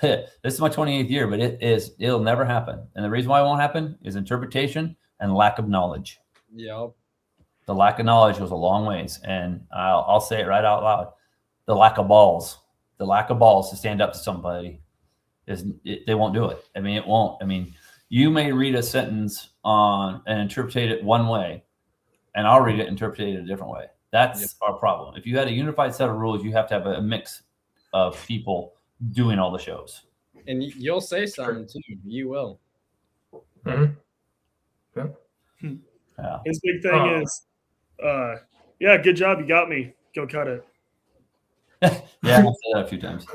This is my 28th year, but it'll never happen. And the reason why it won't happen is interpretation and lack of knowledge. Yep. The lack of knowledge goes a long ways. And I'll say it right out loud. The lack of balls to stand up to somebody they won't do it. I mean, it won't. I mean, you may read a sentence and interpret it one way, and I'll read it and interpret it a different way. That's our problem. If you had a unified set of rules, you have to have a mix of people doing all the shows. And you'll say something too. You will. Mm-hmm. Yeah. Yeah. His big thing is, yeah, good job, you got me. Go cut it. Yeah, I've said that a few times.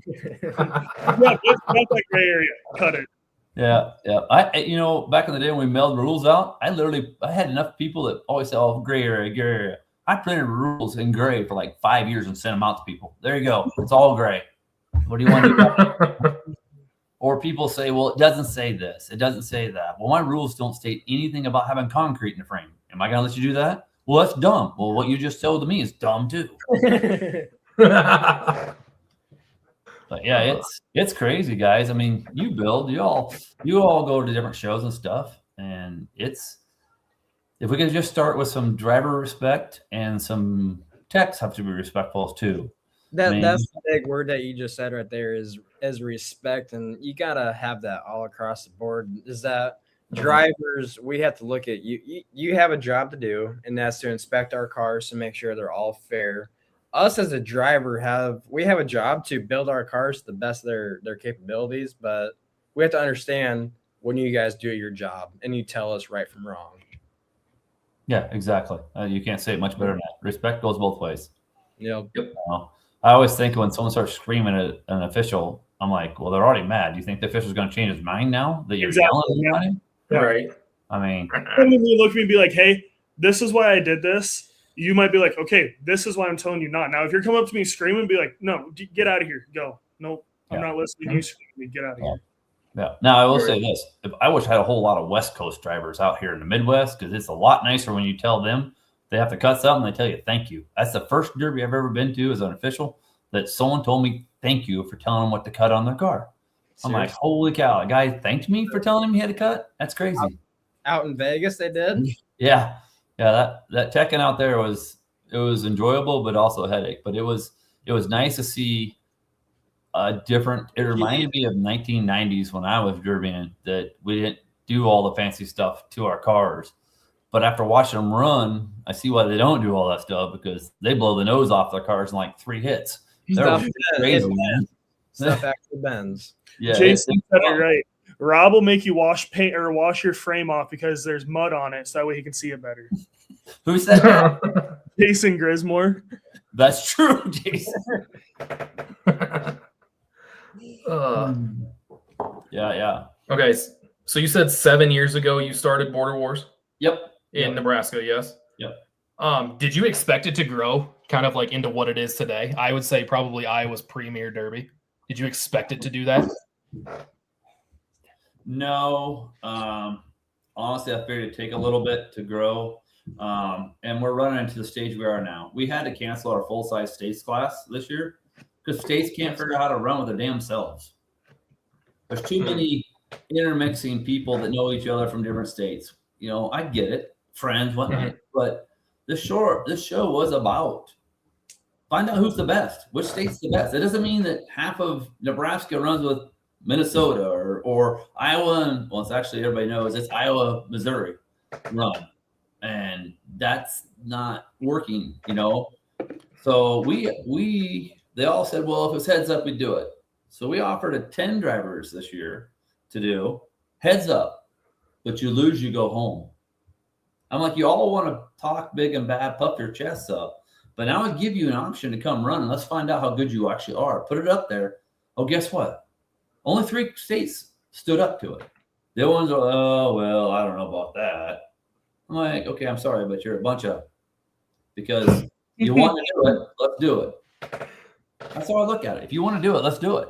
Yeah, that's that gray area. Cut it. Yeah. Back in the day when we mailed rules out, I had enough people that always say, "Oh, gray area." I printed rules in gray for like 5 years and sent them out to people. There you go. It's all gray. What do you want to do? Or people say, "Well, it doesn't say this. It doesn't say that." Well, my rules don't state anything about having concrete in the frame. Am I going to let you do that? Well, that's dumb. Well, what you just told me is dumb too. But yeah, it's crazy, guys. I mean, you all go to different shows and stuff, and if we could just start with some driver respect and some techs have to be respectful too. That's the big word that you just said right there is respect, and you gotta have that all across the board. Is that drivers, we have to look at you have a job to do, and that's to inspect our cars to make sure they're all fair. Us as a driver we have a job to build our cars to the best of their capabilities, but we have to understand when you guys do your job and you tell us right from wrong. Yeah, exactly. You can't say it much better than that. Respect goes both ways. Yep. I always think when someone starts screaming at an official, I'm like, well, they're already mad. Do you think the official's going to change his mind now that you're yelling at him? Right. I mean, when you look at me and be like, "Hey, this is why I did this," you might be like, "Okay, this is why I'm telling you not." Now, if you're coming up to me screaming and be like, "No, get out of here, go." Nope, I'm not listening to you screaming. Get out of here. Yeah. Now, I will say this. I wish I had a whole lot of West Coast drivers out here in the Midwest because it's a lot nicer when you tell them they have to cut something, they tell you thank you. That's the first derby I've ever been to as an official that someone told me thank you for telling them what to cut on their car. I'm like, holy cow, a guy thanked me for telling him he had to cut? That's crazy. Out in Vegas, they did? Yeah. That teching out there was enjoyable, but also a headache. But it was nice to see it reminded me of 1990s when I was derbying, that we didn't do all the fancy stuff to our cars. But after watching them run, I see why they don't do all that stuff, because they blow the nose off their cars in like 3 hits. They're crazy, man. Stuff actually bends. Yeah, Jason said it right. Rob will make you wash paint or wash your frame off because there's mud on it, so that way he can see it better. Who said that? Jason Grismore. That's true, Jason. Yeah. Okay, so you said 7 years ago you started Border Wars? Yep. In Nebraska, yes? Yep. Did you expect it to grow kind of like into what it is today? I would say probably Iowa's premier derby. Did you expect it to do that? No. Honestly, I figured it'd take a little bit to grow. And we're running into the stage we are now. We had to cancel our full-size states class this year because states can't figure out how to run with their damn selves. There's too many intermixing people that know each other from different states. I get it, friends, whatnot, but this show was about find out who's the best, which state's the best. It doesn't mean that half of Nebraska runs with Minnesota or Iowa, and well, it's actually, everybody knows it's Iowa, Missouri run, and that's not working, So they all said, well, if it's heads up, we do it. So we offered it 10 drivers this year to do heads up, but you lose, you go home. I'm like, you all want to talk big and bad, puff your chests up, but now I give you an option to come run and let's find out how good you actually are. Put it up there. Oh, guess what? Only 3 states stood up to it. The other ones are, oh, well, I don't know about that. I'm like, okay, I'm sorry, but you're a bunch of, because you want to do it, let's do it. That's how I look at it. If you want to do it, let's do it.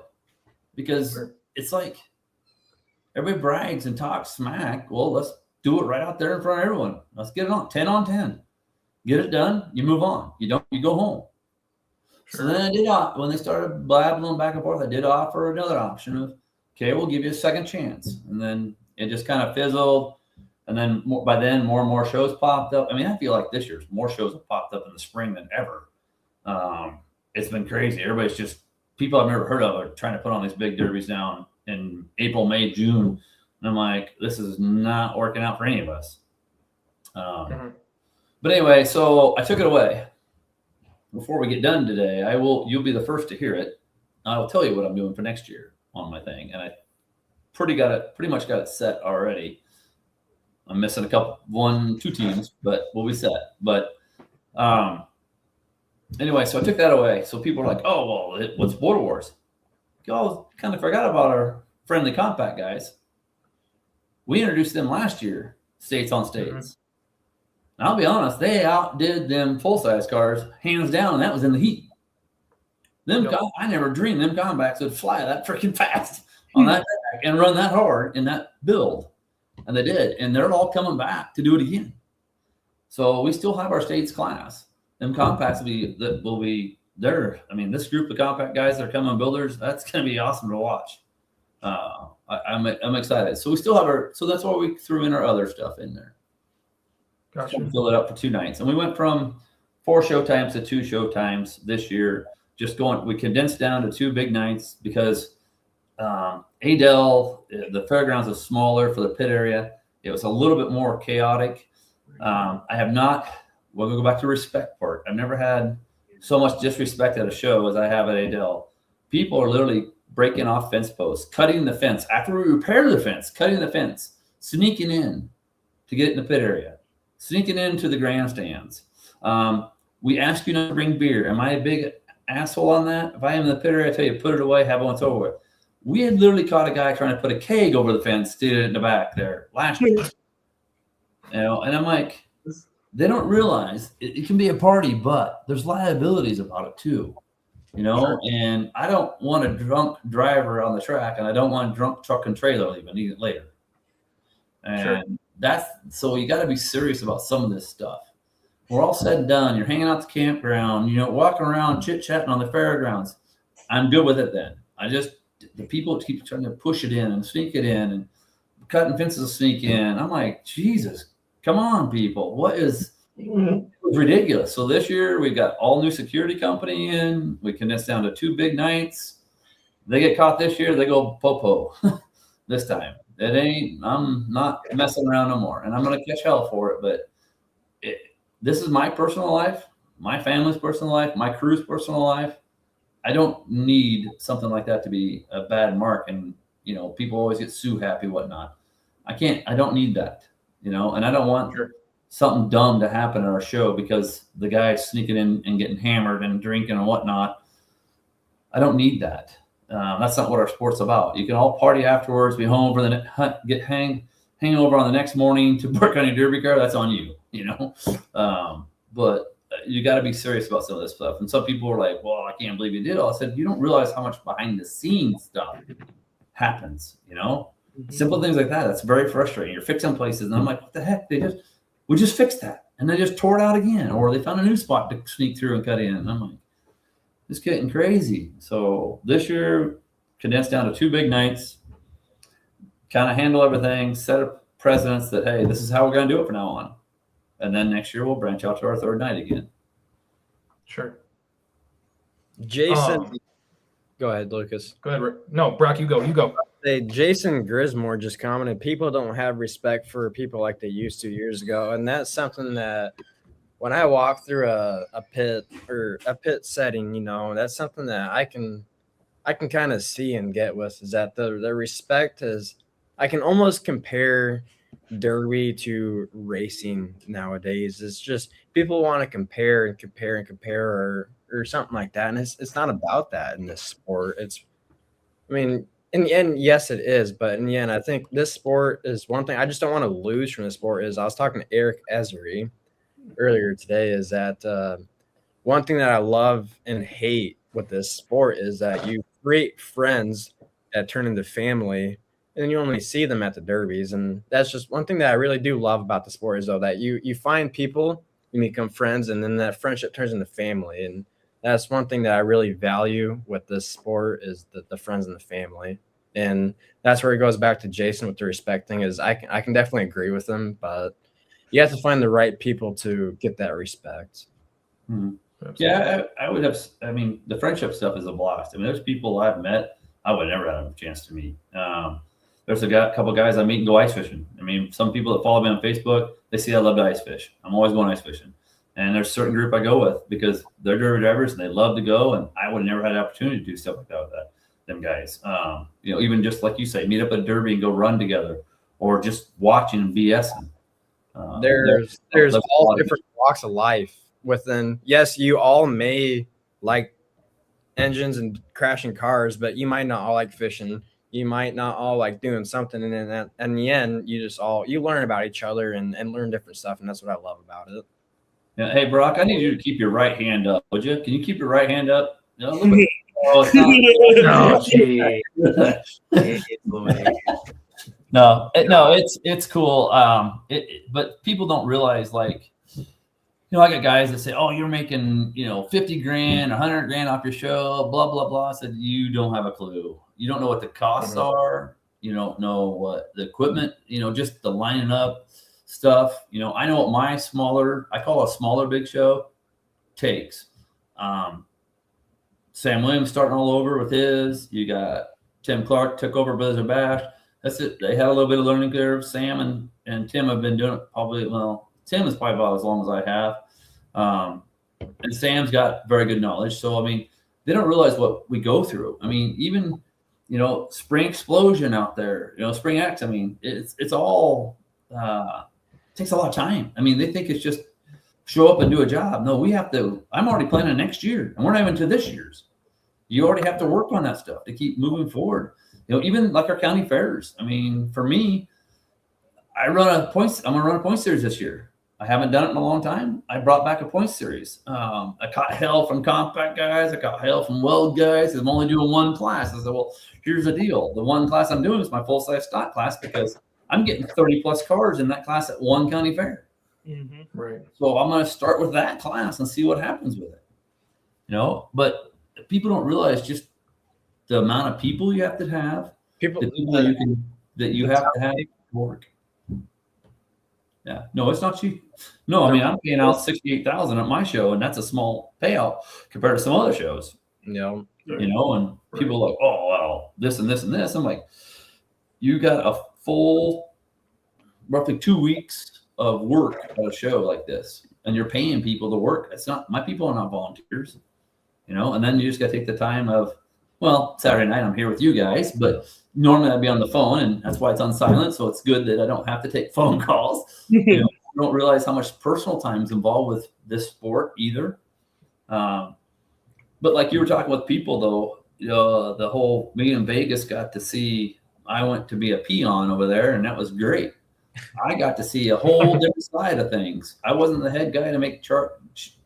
Because it's like everybody brags and talks smack. Well, let's do it right out there in front of everyone. Let's get it on 10 on 10. Get it done. You move on. You go home. So then I did, when they started blabbing back and forth, I did offer another option of, okay, we'll give you a second chance. And then it just kind of fizzled. And then by then, more and more shows popped up. I mean, I feel like this year's more shows have popped up in the spring than ever. It's been crazy. Everybody's just, people I've never heard of are trying to put on these big derbies now in April, May, June. And I'm like, this is not working out for any of us. But anyway, so I took it away. Before we get done today, you'll be the first to hear it. I'll tell you what I'm doing for next year on my thing. And I pretty much got it set already. I'm missing two teams, but we'll be set. But anyway, so I took that away. So people are like, oh, well, what's Border Wars? Y'all kind of forgot about our friendly compact guys. We introduced them last year, States on States. And I'll be honest, they outdid them full-size cars, hands down, and that was in the heat. I never dreamed them compacts would fly that freaking fast on that track and run that hard in that build. And they did. And they're all coming back to do it again. So we still have our States class. Them compacts will be there. I mean, this group of compact guys that are coming builders, that's going to be awesome to watch. I'm excited. So we still have so that's why we threw in our other stuff in there. Gotcha. So we fill it up for 2 nights. And we went from 4 show times to 2 show times this year. We condensed down to 2 big nights because Adel, the fairgrounds is smaller for the pit area. It was a little bit more chaotic. We'll go back to respect part. I've never had so much disrespect at a show as I have at Adel. People are literally breaking off fence posts, cutting the fence after we repair the fence, cutting the fence, sneaking in to get in the pit area, sneaking into the grandstands. We ask you not to bring beer. Am I a big asshole on that? If I am in the pit area, I tell you, put it away, have it once over with. We had literally caught a guy trying to put a keg over the fence, did it in the back there last year. And I'm like, they don't realize it can be a party, but there's liabilities about it too. And I don't want a drunk driver on the track, and I don't want a drunk truck and trailer even later. And so you got to be serious about some of this stuff. We're all said and done. You're hanging out the campground, walking around, chit-chatting on the fairgrounds. I'm good with it then. The people keep trying to push it in and sneak it in and cutting fences to sneak in. I'm like, Jesus, come on, people. It was ridiculous. So this year we've got all new security company in. We condensed down to 2 big nights. They get caught this year, they go po-po this time. I'm not messing around no more. And I'm going to catch hell for it, but this is my personal life, my family's personal life, my crew's personal life. I don't need something like that to be a bad mark. And, people always get Sue happy, whatnot. I don't need that, and I don't want something dumb to happen at our show because the guy's sneaking in and getting hammered and drinking and whatnot. I don't need that. That's not what our sport's about. You can all party afterwards, be home for the hang over on the next morning to work on your derby car. That's on you, but you got to be serious about some of this stuff. And some people are like, well, I can't believe you did all. I said, you don't realize how much behind the scenes stuff happens, simple things like that. That's very frustrating. You're fixing places. And I'm like, what the heck? We just fixed that. And they just tore it out again. Or they found a new spot to sneak through and cut in. And I'm like, it's getting crazy. So this year, condensed down to 2 big nights, kind of handle everything, set up precedents that, hey, this is how we're going to do it from now on. And then next year we'll branch out to our 3rd night again. Sure. Jason, go ahead, Lucas. Go ahead. No, Brock, you go. Hey, Jason Grismore just commented, people don't have respect for people like they used to years ago. And that's something that when I walk through a pit or a pit setting, that's something that I can kind of see and get with, is that the respect is, I can almost compare derby to racing nowadays. It's just people want to compare or something like that. And it's not about that in this sport. In the end, yes, it is. But in the end, I think this sport is one thing I just don't want to lose from the sport. I was talking to Eric Ezery earlier today, is that one thing that I love and hate with this sport is that you create friends that turn into family, and you only see them at the derbies. And that's just one thing that I really do love about the sport, is though that you find people, you become friends, and then that friendship turns into family. And that's one thing that I really value with this sport, is the friends and the family. And that's where it goes back to Jason with the respect thing, is I can definitely agree with him, but you have to find the right people to get that respect. Mm-hmm. Yeah, I would have. The friendship stuff is a blast. There's people I've met I would never have a chance to meet. There's a couple guys I meet and go ice fishing. Some people that follow me on Facebook, they see I love to ice fish. I'm always going ice fishing. And there's a certain group I go with because they're derby drivers and they love to go. And I would never had an opportunity to do stuff like that with them guys. Even just like you say, meet up at a derby and go run together, or just watching and BSing. There's that's a all lot of- different walks of life within. Yes, you all may like engines and crashing cars, but you might not all like fishing. You might not all like doing something, and then in the end, you learn about each other and learn different stuff, and that's what I love about it. Yeah. Hey, Brock, I need you to keep your right hand up, would you? Can you keep your right hand up? No, a little bit. Oh, it's not. Oh, gee. No, it's cool. But people don't realize, like, I got guys that say, "Oh, you're making, 50 grand, 100 grand off your show, blah blah blah." I said, "You don't have a clue. You don't know what the costs are. You don't know what the equipment, just the lining up stuff. I know what my I call a smaller big show takes. Sam Williams starting all over with his. You got Tim Clark took over Blizzard Bash. That's it. They had a little bit of learning curve. Sam and Tim have been doing it Tim is probably about as long as I have. And Sam's got very good knowledge. So, they don't realize what we go through. Even, Spring Explosion out there, Spring X, it's all, takes a lot of time. They think it's just show up and do a job. No, I'm already planning next year, and we're not even to this year's. You already have to work on that stuff to keep moving forward. Even like our county fairs. For me, I'm going to run a points series this year. I haven't done it in a long time. I brought back a points series. I caught hell from compact guys. I caught hell from weld guys. I'm only doing one class. I said, well, here's the deal. The one class I'm doing is my full-size stock class because I'm getting 30 plus cars in that class at one county fair. Mm-hmm. Right. So I'm going to start with that class and see what happens with it. But people don't realize just the amount of people you have to have, the people that you have to have work. Yeah, no, it's not cheap. No, I'm paying out $68,000 at my show, and that's a small payout compared to some other shows. Yeah. And people are like, oh, well, this and this and this. I'm like, you got a full, roughly 2 weeks of work at a show like this, and you're paying people to work. It's not, my people are not volunteers, and then you just got to take the time of, well, Saturday night I'm here with you guys, but normally I'd be on the phone, and that's why it's on silent. So it's good that I don't have to take phone calls. You don't realize how much personal time is involved with this sport either. But like you were talking with people though, the whole me in Vegas got to see, I went to be a peon over there, and that was great. I got to see a whole different side of things. I wasn't the head guy to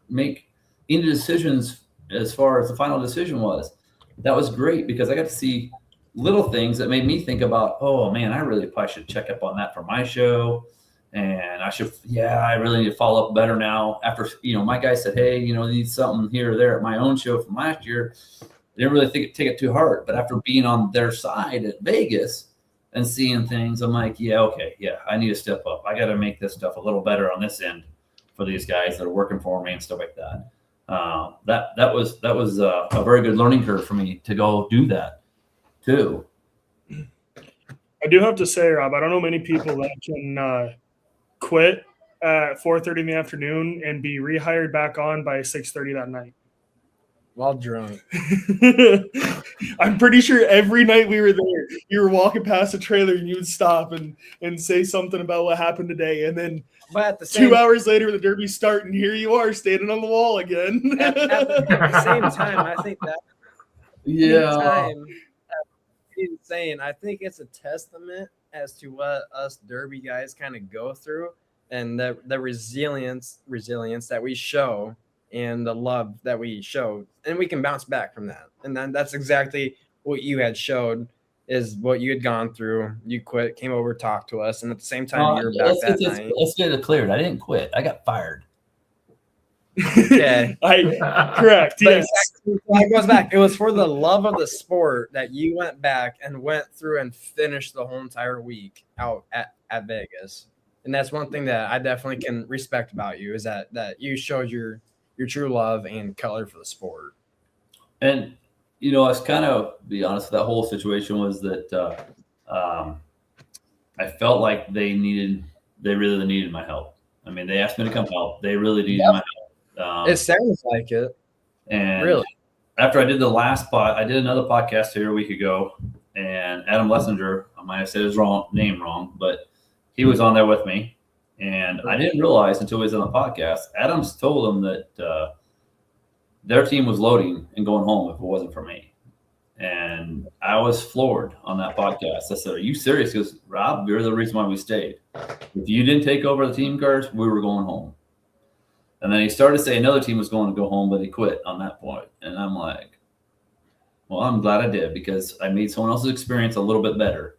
make any decisions as far as the final decision was. That was great because I got to see little things that made me think about, oh man, I really probably should check up on that for my show. And I really need to follow up better now. After, my guy said, hey, need something here or there at my own show from last year. I didn't really take it too hard. But after being on their side at Vegas and seeing things, I'm like, I need to step up. I got to make this stuff a little better on this end for these guys that are working for me and stuff like that. That was a very good learning curve for me to go do that too. I do have to say, Rob, I don't know many people that can quit at 4:30 in the afternoon and be rehired back on by 6:30 that night. While drunk. I'm pretty sure every night we were there, you were walking past a trailer and you would stop and say something about what happened today. And then But at the same 2 hours later, the derby's starting. Here you are standing on the wall again. at the same time, I think that insane. I think it's a testament as to what us derby guys kind of go through and the resilience that we show and the love that we show, and we can bounce back from that. And then that's exactly what you had showed is what you had gone through. You quit, came over, talked to us, and at the same time you were back that night. Let's get it cleared. I didn't quit. I got fired. Okay. Correct. Yes. It goes back. It was for the love of the sport that you went back and went through and finished the whole entire week out at Vegas. And that's one thing that I definitely can respect about you is that you showed your true love and color for the sport. And, I was kind of, be honest, that whole situation was that I felt like they really needed my help. They asked me to come help. They really needed my help. It sounds like it. And really, after I did the last I did another podcast here a week ago, and Adam Lessinger, I might have said his name wrong, but he was on there with me. And I didn't realize until he was on the podcast, Adams told him that their team was loading and going home if it wasn't for me. And I was floored on that podcast. I said, "Are you serious?" He goes, "Rob, you're the reason why we stayed. If you didn't take over the team cars, we were going home." And then he started to say another team was going to go home, but he quit on that point. And I'm like, well, I'm glad I did, because I made someone else's experience a little bit better.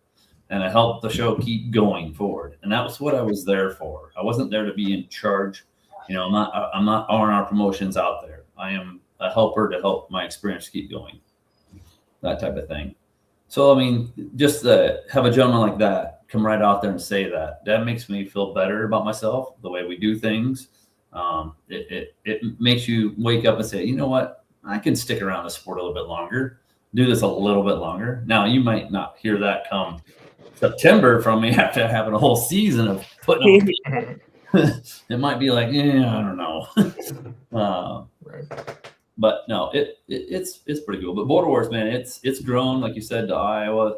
And I helped the show keep going forward. And that was what I was there for. I wasn't there to be in charge. You know, I'm not on our promotions out there. I am a helper to help my experience keep going. That type of thing. So, I mean, just to have a gentleman like that come right out there and say that makes me feel better about myself, the way we do things. It makes you wake up and say, you know what, I can stick around the sport a little bit longer, do this a little bit longer. Now, you might not hear that come September from me after having a whole season of putting on. It might be like, yeah, I don't know. Right. But no, it's pretty cool. But Border Wars, man, it's grown, like you said, to Iowa.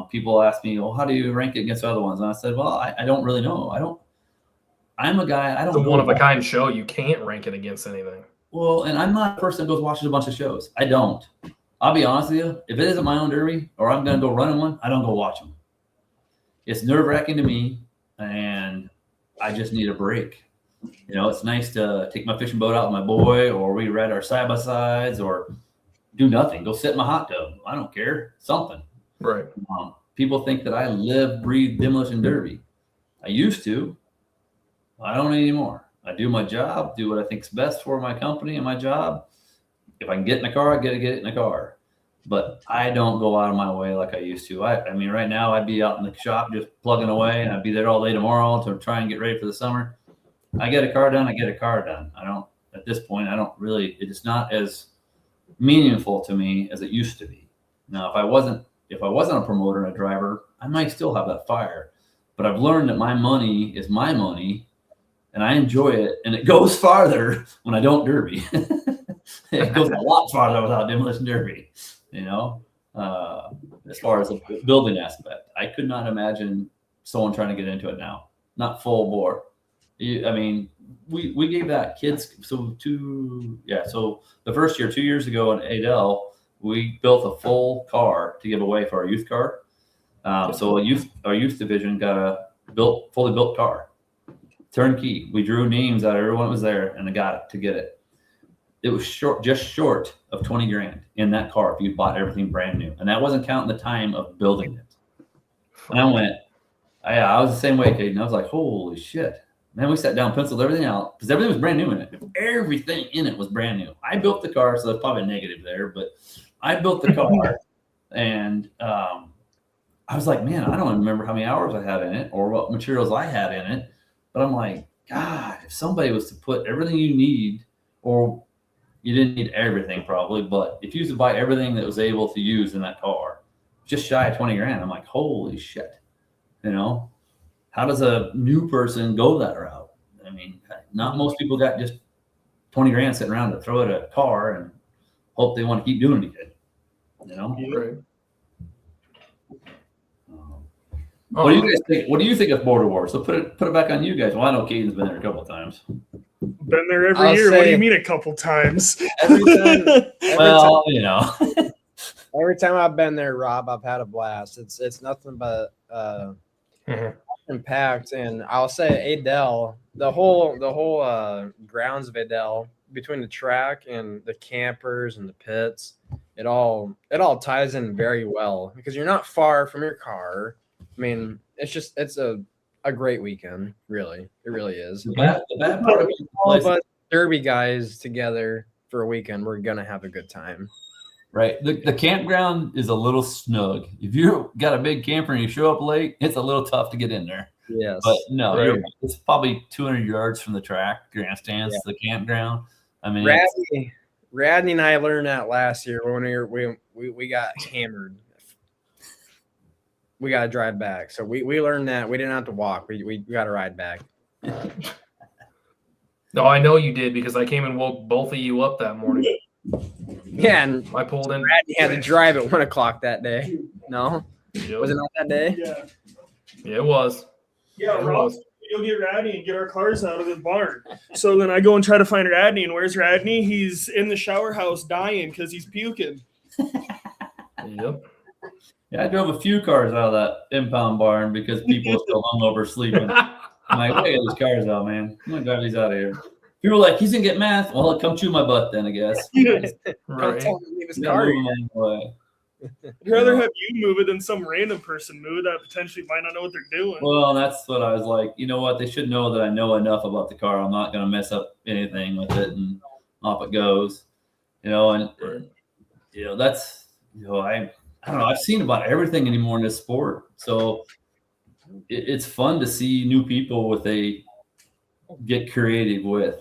People ask me, well, how do you rank it against other ones? And I said, well, I don't really know. I'm a guy, I don't It's a know one-of-a-kind show. You can't rank it against anything. Well, and I'm not a person that goes watches a bunch of shows. I don't. I'll be honest with you. If it isn't my own derby or I'm going to go running one, I don't go watch them. It's nerve-wracking to me, and I just need a break. You know, it's nice to take my fishing boat out with my boy, or we ride our side-by-sides, or do nothing. Go sit in my hot tub. I don't care. Something. Right. People think that I live, breathe demolition derby. I used to. I don't anymore. I do my job, do what I think is best for my company and my job. If I can get in a car, I got to get it in a car. But I don't go out of my way like I used to. I mean, right now I'd be out in the shop just plugging away, and I'd be there all day tomorrow to try and get ready for the summer. I get a car done, I get a car done. I don't, at this point, I don't really, it's not as meaningful to me as it used to be. Now, if I wasn't a promoter and a driver, I might still have that fire. But I've learned that my money is my money, and I enjoy it, and it goes farther when I don't derby. It goes a lot farther without demolition derby, you know, as far as the building aspect. I could not imagine someone trying to get into it now, not full bore. I mean, we gave that kids. So the first year, 2 years ago in Adel, we built a full car to give away for our youth car. So our youth division got a fully built car. Turnkey. We drew names out of everyone that was there, and they got it to get it. It was just short of 20 grand in that car if you bought everything brand new. And that wasn't counting the time of building it. And I went, I was the same way, Caden. I was like, holy shit. Man, we sat down, penciled everything out, because everything was brand new in it. Everything in it was brand new. I built the car, so there's probably a negative there, but I built the car, and I was like, man, I don't even remember how many hours I had in it or what materials I had in it. But I'm like, God, if somebody was to put everything you need, or you didn't need everything probably, but if you was to buy everything that was able to use in that car, just shy of 20 grand, I'm like, holy shit. You know, how does a new person go that route? I mean, not most people got just 20 grand sitting around to throw at a car and hope they want to keep doing it again. You know? Right. What do you guys think? What do you think of Border Wars? So put it back on you guys. Well, I know Caden's been there a couple of times. Been there every I'll year. What do say- you mean a couple times? Every time, Well, you know. every time I've been there, Rob, I've had a blast. It's nothing but impact. And I'll say Adel, the whole grounds of Adel, between the track and the campers and the pits, it all ties in very well because you're not far from your car. I mean, it's a great weekend, really. It really is. The bad part of All of us derby guys together for a weekend, we're gonna have a good time. right. The campground is a little snug. If you got a big camper and you show up late, it's a little tough to get in there. Yes. But no, Right. you're right. It's probably 200 yards from the track, grandstands to the campground. I mean, Radney and I learned that last year when we got hammered. We got to drive back. So we learned that we didn't have to walk. We got to ride back. No, I know you did because I came and woke both of you up that morning. Yeah, and I pulled in. Radney had to drive at 1 o'clock that day. No, Yep. was it not that day? Yeah. Yeah, it was. Yeah, It Rob, was. you'll get Radney and get our cars out of the barn. So then I go and try to find Radney, and where's Radney? He's in the shower house dying because he's puking. Yep. Yeah, I drove a few cars out of that impound barn because people were still hungover sleeping. I'm like, I got these cars out, man. I'm gonna drive these out of here. People were like, he's gonna get meth. Well, come chew my butt then, I guess. Right. Don't tell him to leave his Yeah, car. move 'em away. I'd rather have you move it than some random person move it that potentially might not know what they're doing. Well, that's what I was like. You know what? They should know that I know enough about the car. I'm not gonna mess up anything with it, and off it goes. You know, and you know that's I don't know. I've seen about everything anymore in this sport, so it's fun to see new people what they get creative with.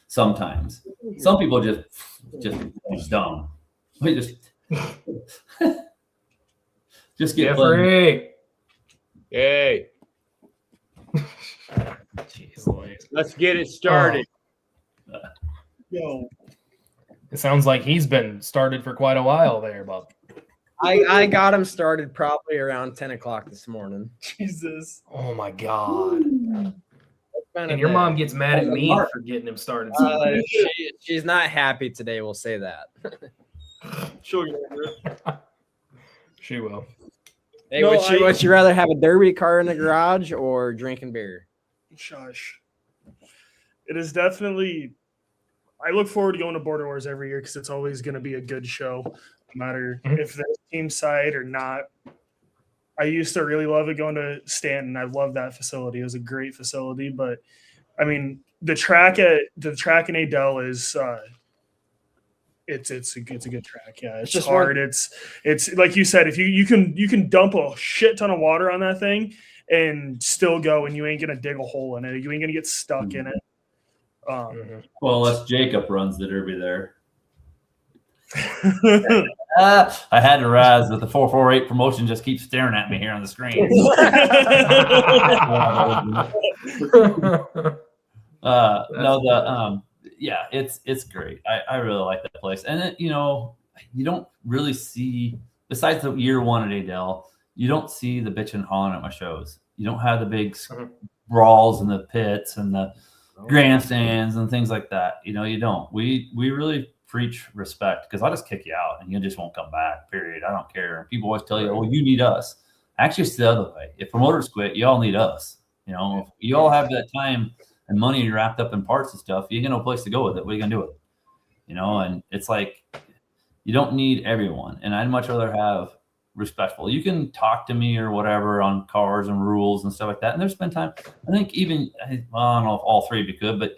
Sometimes, some people just dumb. They just get Jeffrey. Yay. Jeez Louise. Let's get it started. Yo, It sounds like he's been started for quite a while there, Bob. I got him started probably around 10 o'clock this morning. Jesus. Oh my God. Kind And of your bad. mom gets mad at me for getting him started. She's not happy today. We'll say that. Sure. She will. Hey, No, would you rather have a derby car in the garage or drinking beer? Shush. It is definitely. I look forward to going to Border Wars every year because it's always going to be a good show, no matter if there's team side or not. I used to really love it going to Stanton. I love that facility. It was a great facility, but I mean the track in Adele is it's a good track. Yeah, it's just hard. It's like you said, if you can dump a shit ton of water on that thing and still go, and you ain't gonna dig a hole in it. You ain't gonna get stuck in it. Well, unless Jacob runs the derby there. I had to rise that the 448 promotion just keeps staring at me here on the screen. Yeah, it's great. I really like that place, and it, you don't really see, besides the year one at Adele, you don't see the bitch and hawing at my shows. You don't have the big brawls in the pits and the grandstands and things like that. You don't. We really preach respect, because I'll just kick you out and you just won't come back, period. I don't care. People always tell you, well, you need us. Actually, it's the other way. If promoters quit, you all need us. If you all have that time and money wrapped up in parts and stuff, you get no place to go with it. What are you going to do with it? And it's like, you don't need everyone. And I'd much rather have respectful. You can talk to me or whatever on cars and rules and stuff like that. And there's been time, I think even, well, I don't know if all three of you could, but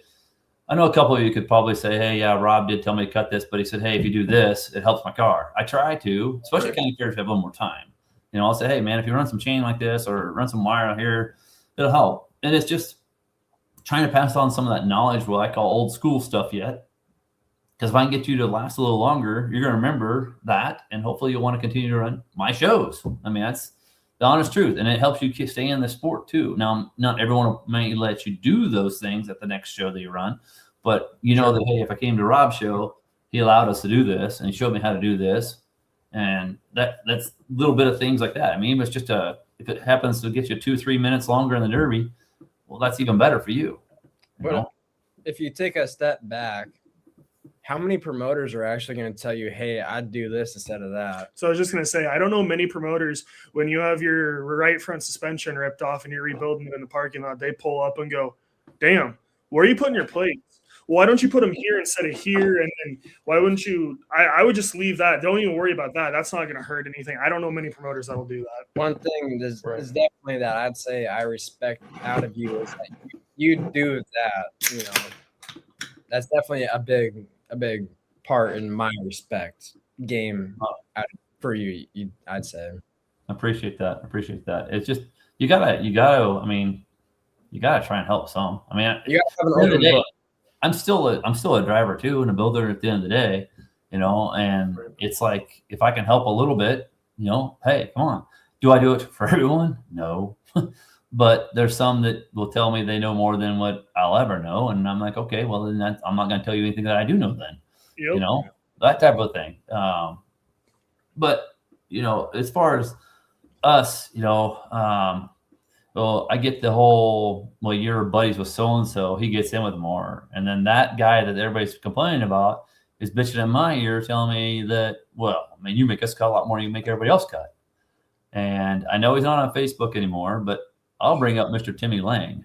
I know a couple of you could probably say, hey, yeah, Rob did tell me to cut this, but he said, hey, if you do this, it helps my car. I try to, especially kind of care if you have a little more time. I'll say, hey, man, if you run some chain like this or run some wire out here, it'll help. And it's just trying to pass on some of that knowledge, what I call old school stuff yet. Because if I can get you to last a little longer, you're going to remember that. And hopefully you'll want to continue to run my shows. I mean, that's the honest truth. And it helps you stay in the sport too. Now, not everyone may let you do those things at the next show that you run. But that, hey, if I came to Rob's show, he allowed us to do this and he showed me how to do this. And that's a little bit of things like that. I mean, it's just if it happens to get you 2-3 minutes longer in the derby, well, that's even better for you. Well, if you take a step back, how many promoters are actually going to tell you, hey, I'd do this instead of that? So I was just going to say, I don't know many promoters, when you have your right front suspension ripped off and you're rebuilding it in the parking lot, they pull up and go, damn, where are you putting your plates? Why don't you put them here instead of here? And then why wouldn't you? I would just leave that. Don't even worry about that. That's not going to hurt anything. I don't know many promoters that will do that. One thing is definitely that I'd say I respect out of you is that you do that. That's definitely a big part in my respect game for you. I'd say. I appreciate that. It's just you gotta. I mean, you gotta try and help some. I mean, you gotta have an open book. I'm still a driver too and a builder at the end of the day, and it's like, if I can help a little bit, hey, come on. Do I do it for everyone? No. But there's some that will tell me they know more than what I'll ever know. And I'm like, okay, well, then I'm not going to tell you anything that I do know then, that type of thing. But as far as us, well, I get the whole, well, you're buddies with so-and-so, he gets in with more. And then that guy that everybody's complaining about is bitching in my ear telling me that, well, I mean, you make us cut a lot more than you make everybody else cut. And I know he's not on Facebook anymore, but I'll bring up Mr. Timmy Lang.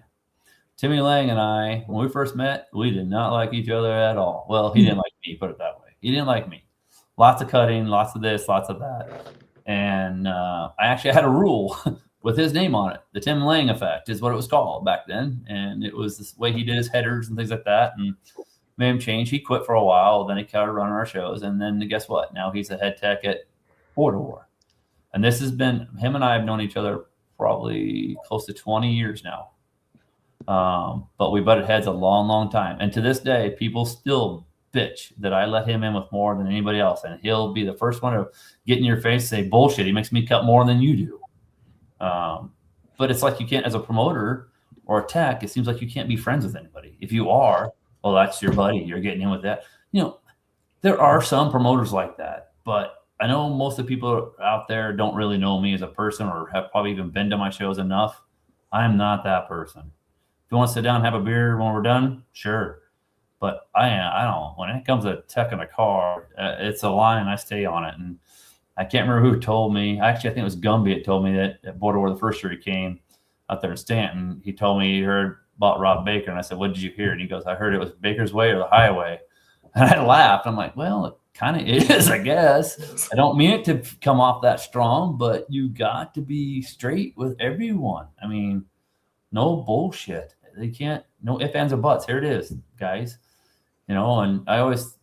Timmy Lang and I, when we first met, we did not like each other at all. Well, he didn't like me, put it that way. He didn't like me. Lots of cutting, lots of this, lots of that. And I actually had a rule with his name on it. The Tim Lang effect is what it was called back then. And it was this way he did his headers and things like that. And made him change. He quit for a while. Then he started running our shows. And then guess what? Now he's a head tech at Border War. And this has been, him and I have known each other probably close to 20 years now. But we butted heads a long, long time. And to this day, people still bitch that I let him in with more than anybody else. And he'll be the first one to get in your face and say, bullshit, he makes me cut more than you do. But it's like you can't, as a promoter or a tech, it seems like you can't be friends with anybody. If you are, well, that's your buddy. You're getting in with that. There are some promoters like that. But I know most of the people out there don't really know me as a person or have probably even been to my shows enough. I'm not that person. If you want to sit down and have a beer when we're done, sure. But I don't. When it comes to tech in a car, it's a line. I stay on it. And I can't remember who told me. Actually, I think it was Gumby that told me that at Border War the first year he came out there in Stanton. He told me he heard about Rob Baker. And I said, what did you hear? And he goes, I heard it was Baker's Way or the Highway. And I laughed. I'm like, well, it kind of is, I guess. I don't mean it to come off that strong, but you got to be straight with everyone. I mean, no bullshit. They can't, no ifs, ands, or buts. Here it is, guys. And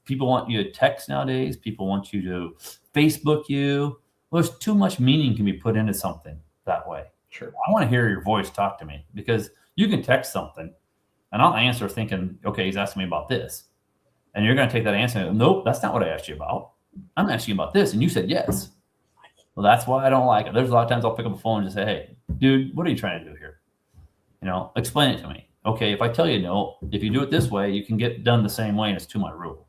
people want you to text nowadays. People want you to Facebook you. Well, there's too much meaning can be put into something that way. Sure. I want to hear your voice talk to me, because you can text something and I'll answer thinking, okay, he's asking me about this. And you're going to take that answer and nope, that's not what I asked you about. I'm asking you about this. And you said yes. Well, that's why I don't like it. There's a lot of times I'll pick up the phone and just say, hey, dude, what are you trying to do here? Explain it to me. Okay, if I tell you no, if you do it this way, you can get done the same way and it's to my rule.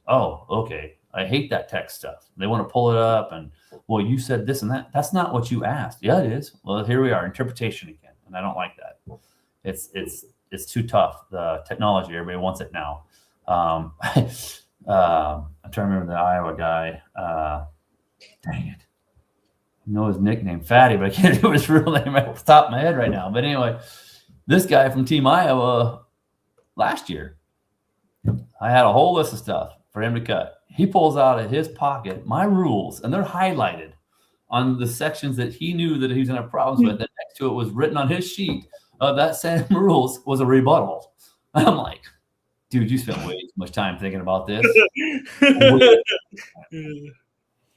Oh, okay. I hate that text stuff. They want to pull it up and, well, you said this and that. That's not what you asked. Yeah, it is. Well, here we are, interpretation again. And I don't like that. It's too tough. The technology, everybody wants it now. I'm trying to remember the Iowa guy. Dang it. I know his nickname, Fatty, but I can't do his real name right off the top of my head right now. But anyway, this guy from Team Iowa last year, I had a whole list of stuff for him to cut. He pulls out of his pocket my rules, and they're highlighted on the sections that he knew that he was going to have problems with. And next to it was written on his sheet of that same rules was a rebuttal. And I'm like, dude, you spent way too much time thinking about this.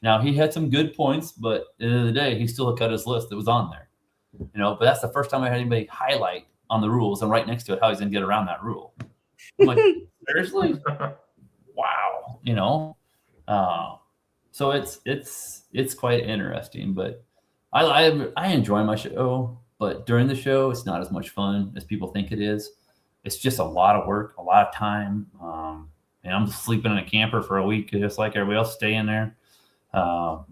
Now, he had some good points, but at the end of the day, he still cut his list that was on there. But that's the first time I had anybody highlight on the rules and right next to it how he's going to get around that rule. I'm like, seriously? Wow. So it's quite interesting, but I enjoy my show, but during the show, it's not as much fun as people think it is. It's just a lot of work, a lot of time. And I'm sleeping in a camper for a week, just like everybody else staying there. I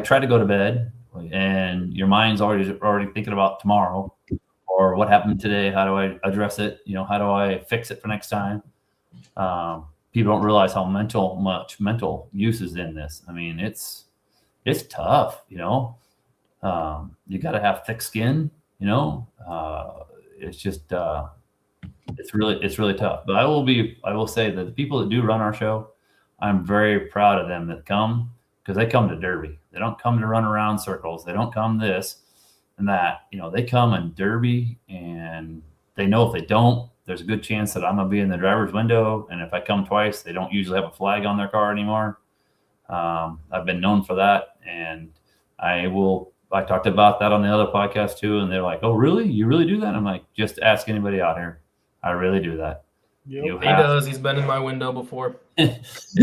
try to go to bed and your mind's already thinking about tomorrow or what happened today. How do I address it? How do I fix it for next time? People don't realize how much mental use is in this. I mean, it's tough, you got to have thick skin, it's just, it's really tough, but I will say that the people that do run our show, I'm very proud of them that come, because they come to Derby. They don't come to run around circles. They don't come this and that. They come in Derby, and they know if they don't, there's a good chance that I'm going to be in the driver's window. And if I come twice, they don't usually have a flag on their car anymore. I've been known for that. And I talked about that on the other podcast too. And they're like, oh, really? You really do that? I'm like, just ask anybody out here. I really do that. Yep. He does. He's been in my window before. It's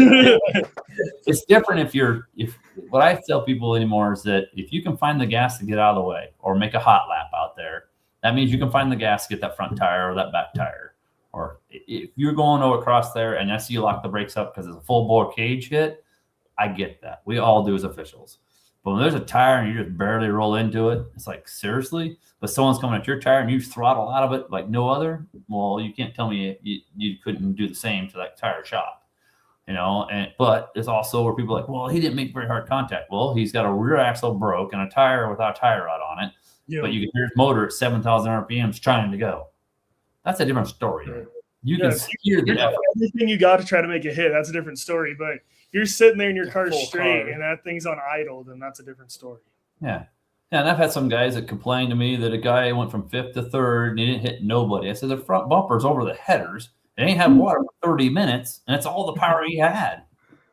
different if what I tell people anymore is that if you can find the gas to get out of the way or make a hot lap out there, that means you can find the gas to get that front tire or that back tire. Or if you're going across there and I see you lock the brakes up because it's a full bore cage hit, I get that. We all do as officials. But when there's a tire and you just barely roll into it, it's like, seriously? But someone's coming at your tire and you throttle out of it like no other? Well, you can't tell me you couldn't do the same to that tire shop. But it's also where people are like, well, he didn't make very hard contact. Well, he's got a rear axle broke and a tire without a tie rod on it. Yeah. But you can hear his motor at 7,000 RPMs trying to go. That's a different story. You can hear the effort. Everything you got to try to make a hit. That's a different story. But you're sitting there in your car Full straight car. and that thing's on idle, then that's a different story. Yeah. Yeah, and I've had some guys that complain to me that a guy went from 5th to 3rd and he didn't hit nobody. I said, the front bumper's over the headers. It ain't had water for 30 minutes, and it's all the power he had.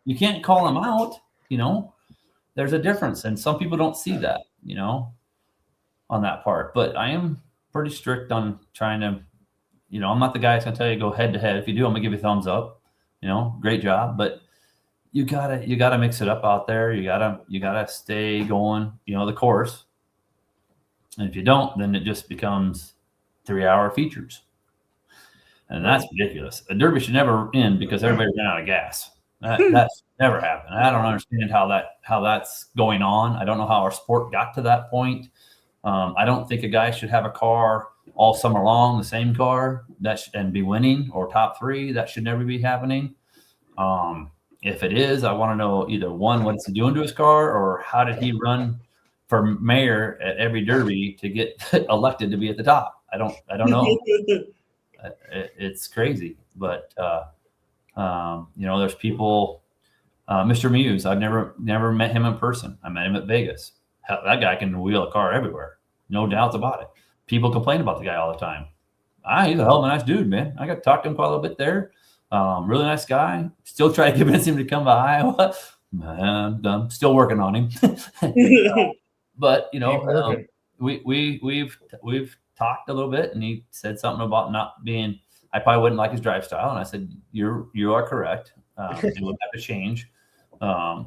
You can't call him out, There's a difference, and some people don't see that, on that part. But I am pretty strict on trying to, I'm not the guy that's going to tell you to go head to head. If you do, I'm going to give you a thumbs up. Great job. But you gotta mix it up out there. You gotta stay going, the course. And if you don't, then it just becomes 3-hour features. And that's ridiculous. A derby should never end because everybody ran out of gas. That's never happened. I don't understand how that's going on. I don't know how our sport got to that point. I don't think a guy should have a car all summer long, the same car and be winning or top 3. That should never be happening. If it is, I want to know either one, what's he doing to his car, or how did he run for mayor at every derby to get elected to be at the top? I don't know. It's crazy, but there's people. Mr. Muse, I've never met him in person. I met him at Vegas. That guy can wheel a car everywhere, no doubts about it. People complain about the guy all the time. He's a hell of a nice dude, man. I got to talk to him quite a little bit there. Really nice guy. Still try to convince him to come to Iowa. I'm still working on him. But we've talked a little bit, and he said something about not being. I probably wouldn't like his drive style, and I said, "You are correct. It would have to change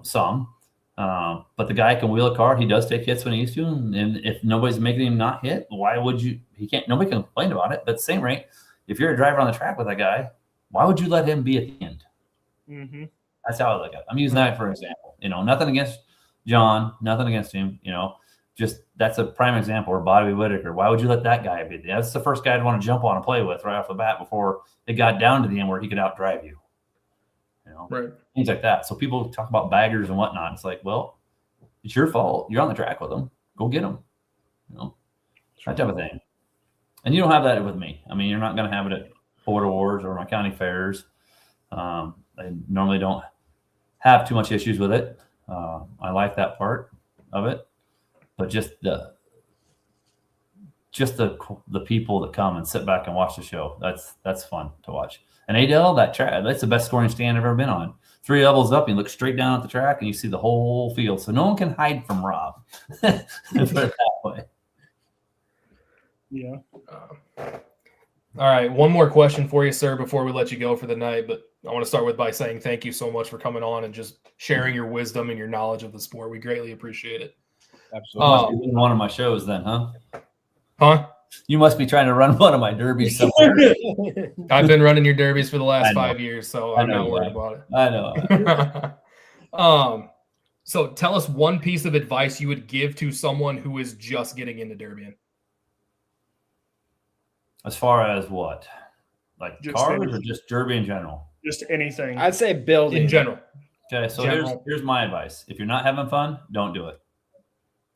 some." But the guy can wheel a car. He does take hits when he needs to, and if nobody's making him not hit, why would you? He can't. Nobody can complain about it. But at the same rate, if you're a driver on the track with that guy, why would you let him be at the end? Mm-hmm. That's how I look at it. I'm using that for example. Nothing against John, nothing against him. Just that's a prime example. Or Bobby Whitaker. Why would you let that guy be? That's the first guy I'd want to jump on and play with right off the bat before it got down to the end where he could outdrive you. Right. Things like that. So people talk about baggers and whatnot. It's like, well, it's your fault. You're on the track with them. Go get them. That type of thing. And you don't have that with me. I mean, you're not going to have it at Port Awards or my county fairs. I normally don't have too much issues with it. I like that part of it, but just the people that come and sit back and watch the show. That's fun to watch. And Adele, that's the best scoring stand I've ever been on. 3 levels up, you look straight down at the track and you see the whole field. So no one can hide from Rob. Put it that way. Yeah. All right, one more question for you, sir, before we let you go for the night. But I want to start by saying thank you so much for coming on and just sharing your wisdom and your knowledge of the sport. We greatly appreciate it. Absolutely. You're one of my shows then, huh? Huh? You must be trying to run one of my derbies somewhere. I've been running your derbies for the last 5 years, so I'm not worried about it. I know. So tell us one piece of advice you would give to someone who is just getting into derbying. As far as what? Like Just cars anything. or just derby in general? Just anything. I'd say building In general. Okay, so here's my advice. If you're not having fun, don't do it.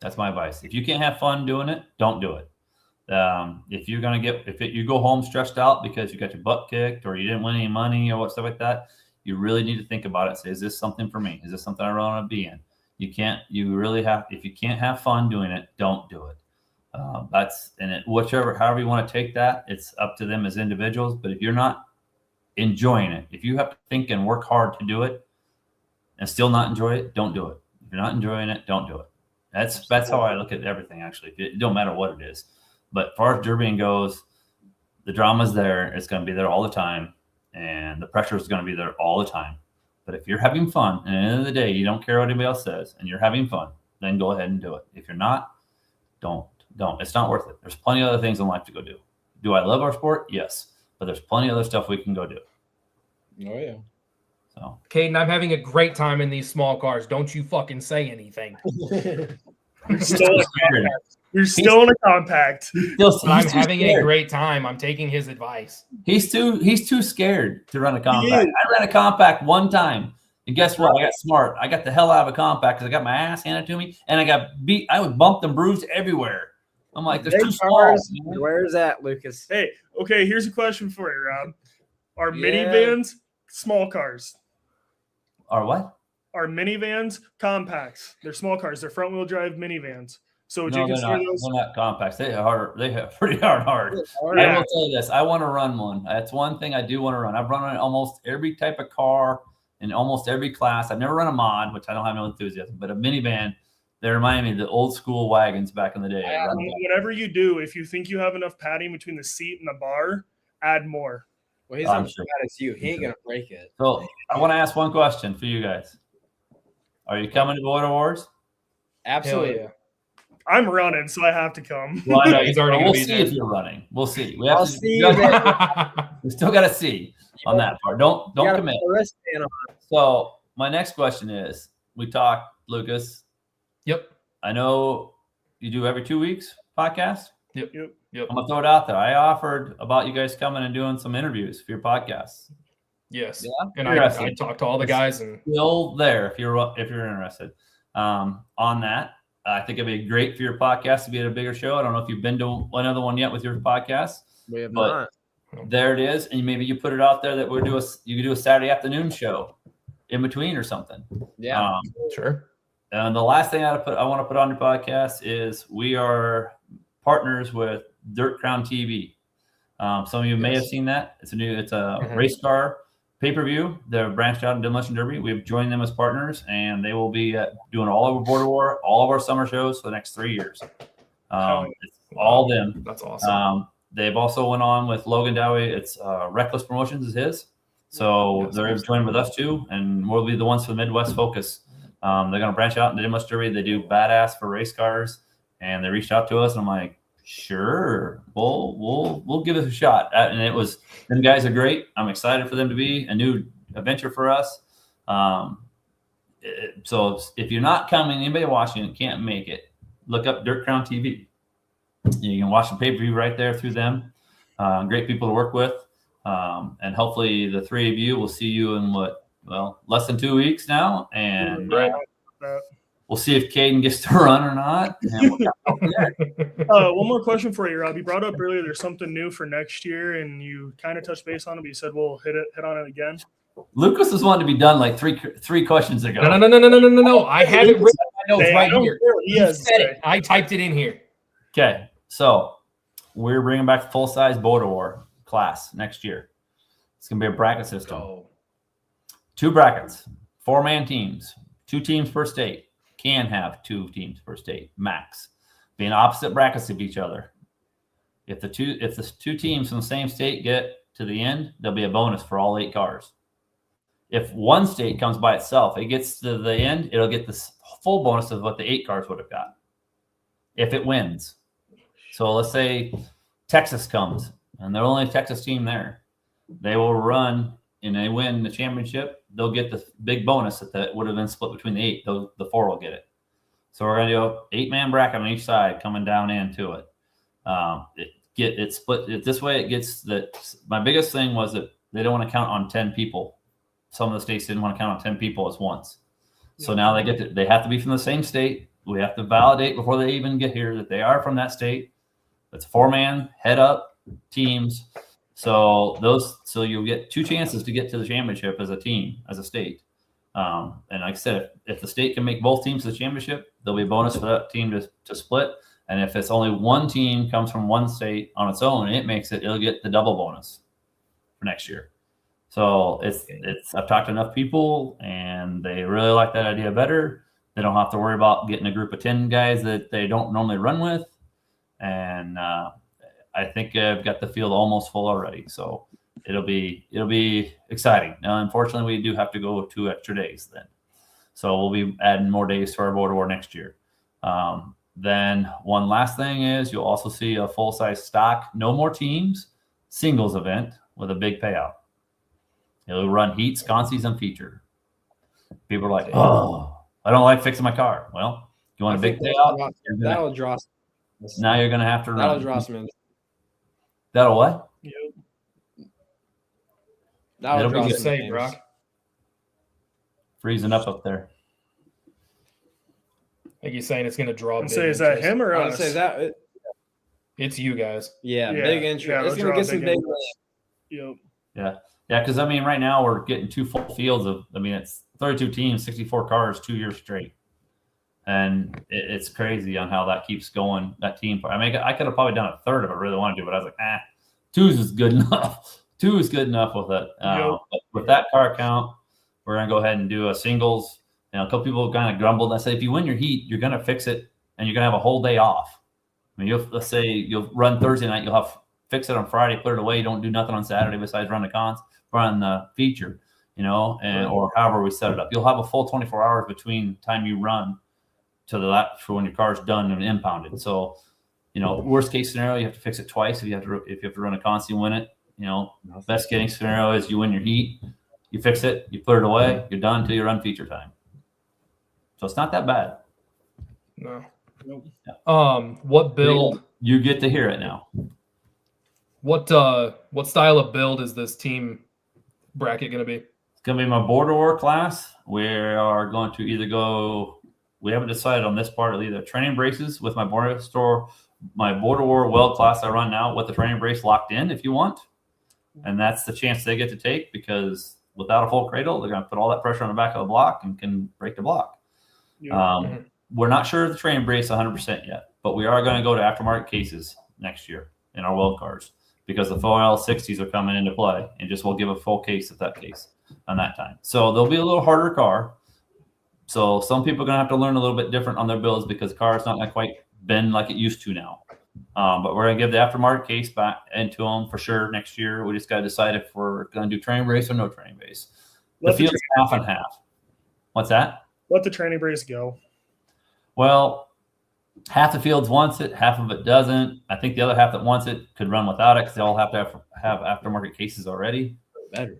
That's my advice. If you can't have fun doing it, don't do it. If you're gonna you go home stressed out because you got your butt kicked or you didn't win any money or what stuff like that, you really need to think about it. Say, is this something for me? Is this something I really want to be in? If you can't have fun doing it, don't do it. However you want to take that, it's up to them as individuals. But if you're not enjoying it, if you have to think and work hard to do it and still not enjoy it, don't do it. If you're not enjoying it, don't do it. That's how I look at everything, actually. It don't matter what it is. But as far as derbying goes, the drama's there. It's going to be there all the time. And the pressure is going to be there all the time. But if you're having fun, and at the end of the day, you don't care what anybody else says, and you're having fun, then go ahead and do it. If you're not, don't. It's not worth it. There's plenty of other things in life to go do. Do I love our sport? Yes. But there's plenty of other stuff we can go do. Oh, yeah. So Caden, I'm having a great time in these small cars. Don't you fucking say anything. You're still in a compact. But I'm having a great time. I'm taking his advice. He's too scared to run a compact. I ran a compact one time, and guess what? I got smart. I got the hell out of a compact because I got my ass handed to me, and I got beat. I was bumped and bruised everywhere. I'm like, there's Big too small. cars, Man. where's that, Lucas? Hey, okay, here's a question for you, Rob. Are Yeah. minivans small cars? Or what? Are minivans compacts? They're small cars. They're front-wheel drive minivans. So would No, you they're consider not. those? They're not compacts. They have pretty hard. Yeah. I will tell you this. I want to run one. That's one thing I do want to run. I've run on almost every type of car in almost every class. I've never run a mod, which I don't have no enthusiasm, but a minivan, they remind me of the old school wagons back in the day. Whatever you do, if you think you have enough padding between the seat and the bar, add more. Well, he's I'm not sure. bad as you. He ain't gonna break it. So I want to ask one question for you guys. Are you coming to Border Wars? Absolutely. Hell yeah. I'm running, so I have to come. Well, I know He's already we'll gonna be see there. if you're running. We'll see. We I'll have to, see you there. we still got to see on that part. Don't You gotta commit. put the wristband on. So my next question is: we talked, Lucas. Yep. I know you do every 2 weeks podcast. Yep. I'm gonna throw it out there. I offered about you guys coming and doing some interviews for your podcast. Yes. Yeah? And Interesting. I talked to all the guys and Still there if you're interested. On that, I think it'd be great for your podcast to be at a bigger show. I don't know if you've been to another one yet with your podcast. We have But not. there it is, and maybe you put it out there that you could do a Saturday afternoon show in between or something. Yeah. sure. And the last thing I want to put on your podcast is we are partners with Dirt Crown TV. Some of you may have seen that. It's a race car pay-per-view. They're branched out in Demolition Derby. We've joined them as partners, and they will be doing all over Border War, all of our summer shows for the next 3 years. It's all them. That's awesome. They've also went on with Logan Dowie. It's Reckless Promotions is his. So they're joined with us too, and we'll be the ones for the Midwest focus. They're going to branch out into Demolition Derby. They do badass for race cars, and they reached out to us, and I'm like, sure, we'll give it a shot. And them guys are great. I'm excited for them to be a new adventure for us. So if you're not coming, anybody watching it can't make it, look up Dirt Crown TV. You can watch the pay-per-view right there through them. Great people to work with. And hopefully the three of you will see you in less than 2 weeks now. And we'll see if Caden gets to run or not. And One more question for you, Rob. You brought up earlier there's something new for next year, and you kind of touched base on it, but you said we'll hit on it again. Lucas was wanting to be done like three questions ago. No. I have it written in my notes right here. He has said it. I typed it in here. Okay, so we're bringing back the full-size Border War class next year. It's going to be a bracket system. Oh. 2 brackets, 4-man teams, 2 teams per state. Can have 2 teams per state, max. Being opposite brackets of each other. If the two teams from the same state get to the end, there'll be a bonus for all 8 cars. If one state comes by itself, it gets to the end, it'll get the full bonus of what the 8 cars would have got if it wins. So let's say Texas comes, and they're only a Texas team there. They will run, and they win the championship. They'll get the big bonus that would have been split between the 8. The 4 will get it. So we're going to do 8-man bracket on each side coming down into it. It split this way. It gets my biggest thing was that they don't want to count on 10 people. Some of the states didn't want to count on 10 people at once. So now they have to be from the same state. We have to validate before they even get here that they are from that state. It's 4-man head up teams. So you'll get 2 chances to get to the championship as a team, as a state. And like I said, if the state can make both teams to the championship, there'll be a bonus for that team to split. And if it's only one team comes from one state on its own, it'll get the double bonus for next year. So I've talked to enough people, and they really like that idea better. They don't have to worry about getting a group of 10 guys that they don't normally run with. And I think I've got the field almost full already. So it'll be exciting. Now, unfortunately, we do have to go 2 extra days then. So we'll be adding more days to our Border War next year. Then one last thing is you'll also see a full-size stock, no more teams, singles event with a big payout. He'll run heat, sconsies, and feature. People are like, oh, I don't like fixing my car. Well, you want a big payout? That'll draw. Now you're going to have to That'll run. draw some interest. That'll what? Yep. That'll It'll draw be You some say, names. Brock. Freezing up there. Like you're saying, it's going to draw. And big say, is that interest. him or I would us? say that. It's you guys. Yeah, Yeah, big interest. yeah, it's it'll gonna draw get some big big. interest. Yeah, because I mean, right now we're getting 2 full fields of. I mean, it's 32 teams, 64 cars, 2 years straight, and it's crazy on how that keeps going. That team. I mean, I could have probably done a third if I really wanted to, but I was like, 2s is good enough. 2 is good enough with it. But with that car count, we're gonna go ahead and do a singles. You know, a couple people kind of grumbled. I said, if you win your heat, you're gonna fix it, and you're gonna have a whole day off. I mean, let's say you'll run Thursday night, you'll have fix it on Friday, put it away. You don't do nothing on Saturday besides run the feature, you know, and or however we set it up. You'll have a full 24 hours between time you run to the lap for when your car's done and impounded. So, you know, worst case scenario, you have to fix it twice if you have to run a constant win it. You know, best case scenario is you win your heat, you fix it, you put it away, you're done until you run feature time. So it's not that bad. No. Nope. What build? You get to hear it now. What style of build is this team bracket going to be? It's going to be my border war class. We are going to either go. We haven't decided on this part of either training braces with my border war weld class I run now with the training brace locked in if you want, and that's the chance they get to take because without a full cradle, they're going to put all that pressure on the back of the block and can break the block. Yep. We're not sure of the training brace 100% yet, but we are going to go to aftermarket cases next year in our weld cars because the full L60s are coming into play, and just we'll give a full case at that case on that time. So there'll be a little harder car. So some people are going to have to learn a little bit different on their builds because the car is not going to quite bend like it used to now. But we're going to give the aftermarket case back into them for sure next year. We just got to decide if we're going to do training brace or no training brace. The field's half and half. What's that? Let the training brace go. Well, half the field wants it, half of it doesn't. I think the other half that wants it could run without it because they all have to have aftermarket cases already. Better.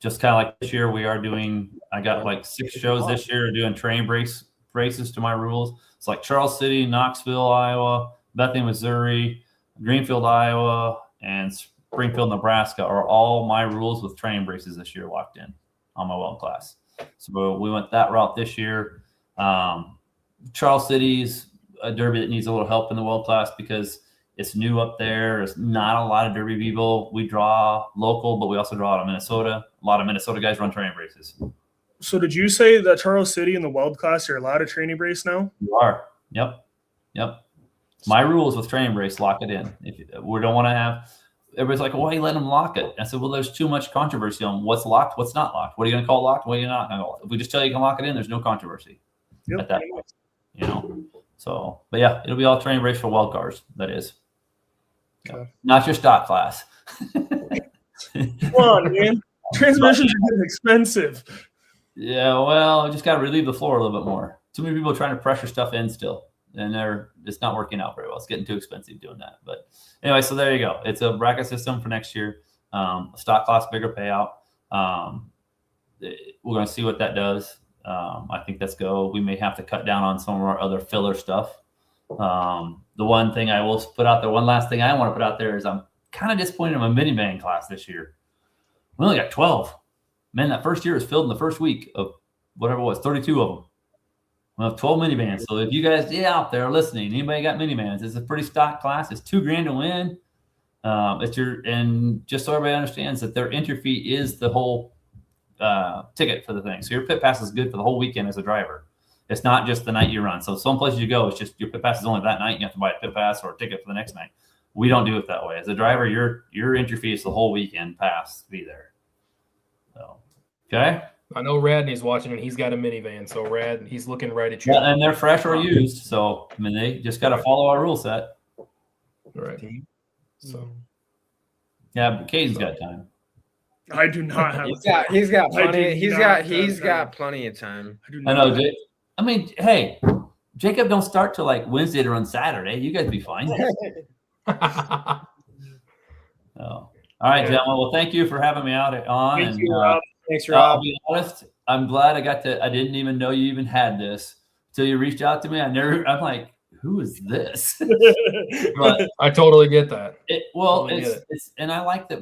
Just kind of like this year, we are doing. I got like 6 shows this year doing training braces to my rules. It's like Charles City, Knoxville, Iowa, Bethany, Missouri, Greenfield, Iowa, and Springfield, Nebraska are all my rules with training braces this year locked in on my weld class. So we went that route this year. Charles City's a derby that needs a little help in the weld class because it's new up there. There's not a lot of derby people. We draw local, but we also draw out of Minnesota. A lot of Minnesota guys run training braces. So did you say that Charles City in the weld class you're allowed a training brace now? You are. Yep. My rules with training brace, lock it in. If we don't want to have everybody's like, why are you letting them lock it? I said, well, there's too much controversy on what's locked, what's not locked. What are you going to call locked? What are you not going to call? If we just tell you can lock it in, there's no controversy at that point. You know. So, but yeah, it'll be all training brace for weld cars. That is. Okay. Not your stock class. Come on, man. Transmissions are getting expensive. Yeah, well, just got to relieve the floor a little bit more. Too many people are trying to pressure stuff in still, and it's not working out very well. It's getting too expensive doing that. But anyway, so there you go. It's a bracket system for next year. A stock class, bigger payout. We're going to see what that does. I think that's go. We may have to cut down on some of our other filler stuff. The one thing I will put out there, one last thing I want to put out there is I'm kind of disappointed in my minivan class this year. We only got 12. Man, that first year was filled in the first week of whatever it was, 32 of them. We have 12 minivans. So if you guys out there listening, anybody got minivans, it's a pretty stock class. It's $2,000 to win. And just so everybody understands that their entry fee is the whole ticket for the thing. So your pit pass is good for the whole weekend as a driver. It's not just the night you run. So some places you go, it's just your pit pass is only that night. You have to buy a pit pass or a ticket for the next night. We don't do it that way. As a driver, your entry fee is the whole weekend pass to be there. So, okay. I know Radney's watching and he's got a minivan. So Rad, he's looking right at you. Yeah, and they're fresh or used. So I mean, they just got to follow our rule set. Right. So yeah, but Caden's got time. I do not have. He's got plenty. He's got time. plenty of time. I know, Jake. I mean, hey, Jacob don't start till like Wednesday to run Saturday. You guys be fine. Oh, all All right, Yeah. gentlemen. Well, thank you for having me out on. Thank and you, Rob. Thanks, I'll Rob. be honest. I'm glad I didn't even know you even had this till you reached out to me. I'm like, who is this? But I totally get that. Totally get it. it's and I like that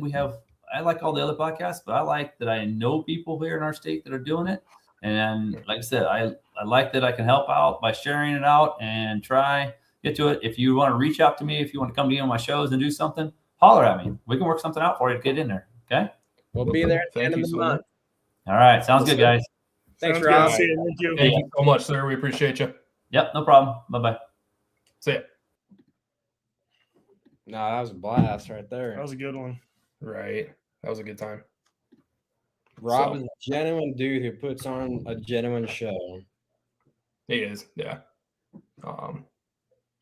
I like all the other podcasts, but I like that I know people here in our state that are doing it. And like I said, I like that I can help out by sharing it out and try get to it. If you want to reach out to me, if you want to come to on my shows and do something, holler at me. We can work something out for you to get in there. Okay. We'll be there at the end of the so month. All right. Sounds good, guys. Thanks, Sounds Rob. good. See you. Thank you. Thank you so much, sir. We appreciate you. Yep. No problem. Bye-bye. See ya. No, that was a blast right there. That was a good one. Right. That was a good time. Rob So- is a genuine dude who puts on a genuine show. He is, yeah.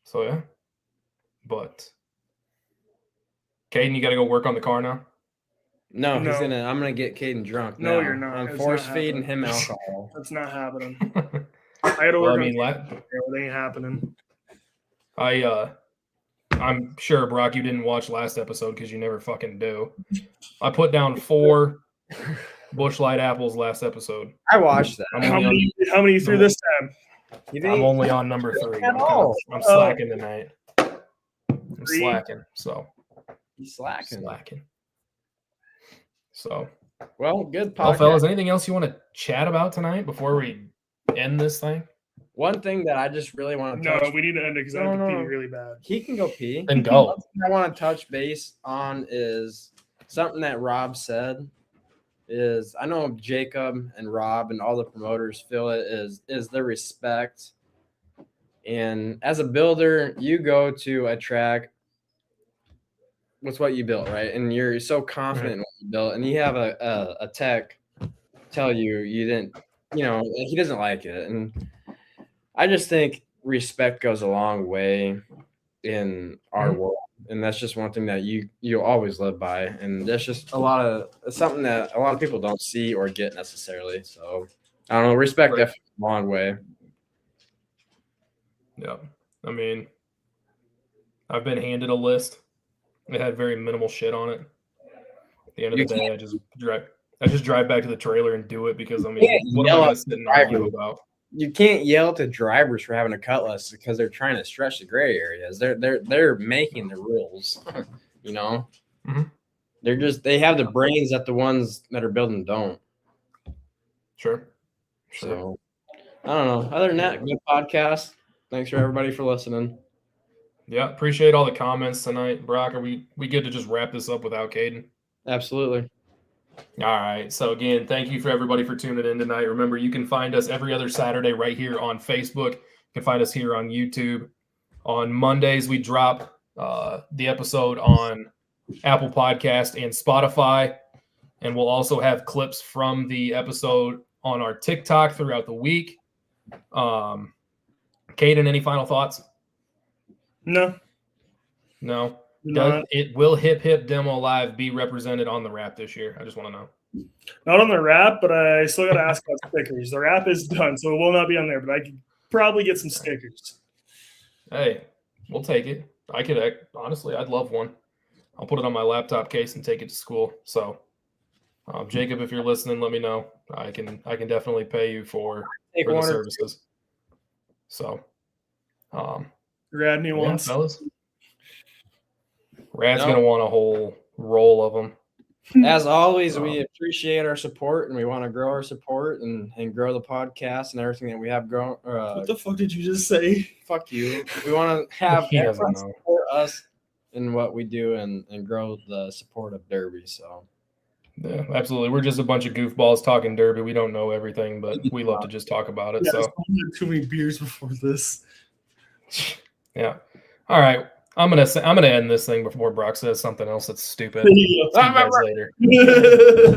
So yeah. But Caden, you gotta go work on the car now. No, No. I'm gonna get Caden drunk. No, now. you're not. I'm It's force not feeding happening. him alcohol. That's not happening. I had to Well, work I mean, it ain't happening. I'm sure, Brock, you didn't watch last episode because you never fucking do. I put down 4 Bush Light apples last episode. I watched that. I'm How only, many you threw this time? You I'm only on number 3. At all. I'm slacking tonight. I'm 3? slacking. So He's slacking. So, Well, good well, podcast. fellas, anything else you want to chat about tonight before we end this thing? One thing that I just really want to No, touch. we need to end it because I have to pee really bad. He can go pee. Then go. One thing I want to touch base on is something that Rob said. Is I know Jacob and Rob and all the promoters feel it is the respect. And as a builder, you go to a track with what you built, right? And you're so confident in what you built, and you have a tech tell you didn't, he doesn't like it. And I just think respect goes a long way in our world. And that's just one thing that you always live by. And that's just something that a lot of people don't see or get necessarily. So I don't know, respect definitely a long way. Yeah. I mean, I've been handed a list. It had very minimal shit on it. At the end of the day, I just drive back to the trailer and do it because what am I gonna sit and argue about? You can't yell to drivers for having a cutlass because they're trying to stretch the gray areas. They're making the rules, Mhm. They have the brains that the ones that are building don't. Sure. So I don't know. Other than that, good podcast. Thanks for everybody for listening. Yeah, appreciate all the comments tonight. Brock, are we good to just wrap this up without Caden? Absolutely. All right. So again, thank you for everybody for tuning in tonight. Remember, you can find us every other Saturday right here on Facebook. You can find us here on YouTube. On Mondays, we drop the episode on Apple Podcast and Spotify. And we'll also have clips from the episode on our TikTok throughout the week. Caden, any final thoughts? No. No. Not Will HipHip Demo Live be represented on the wrap this year? I just want to know. on the wrap, but I still got to ask about stickers. The wrap is done, so it will not be on there, but I could probably get some stickers. Hey, we'll take it. Honestly, I'd love one. I'll put it on my laptop case and take it to school. So, Jacob, if you're listening, let me know. I can definitely pay you for the services. So, Radney wants. fellas. Rad's gonna want a whole roll of them. As always, we appreciate our support and we want to grow our support and grow the podcast and everything that we have grown. What the fuck did you just say? Fuck you. We want to have He doesn't everyone know. support us in what we do and grow the support of Derby. So Yeah, absolutely. We're just a bunch of goofballs talking derby. We don't know everything, but we love to just talk about it. Yeah, So, I had too many beers before this. yeah. All right. I'm gonna end this thing before Brock says something else that's stupid. Yeah. See you guys later.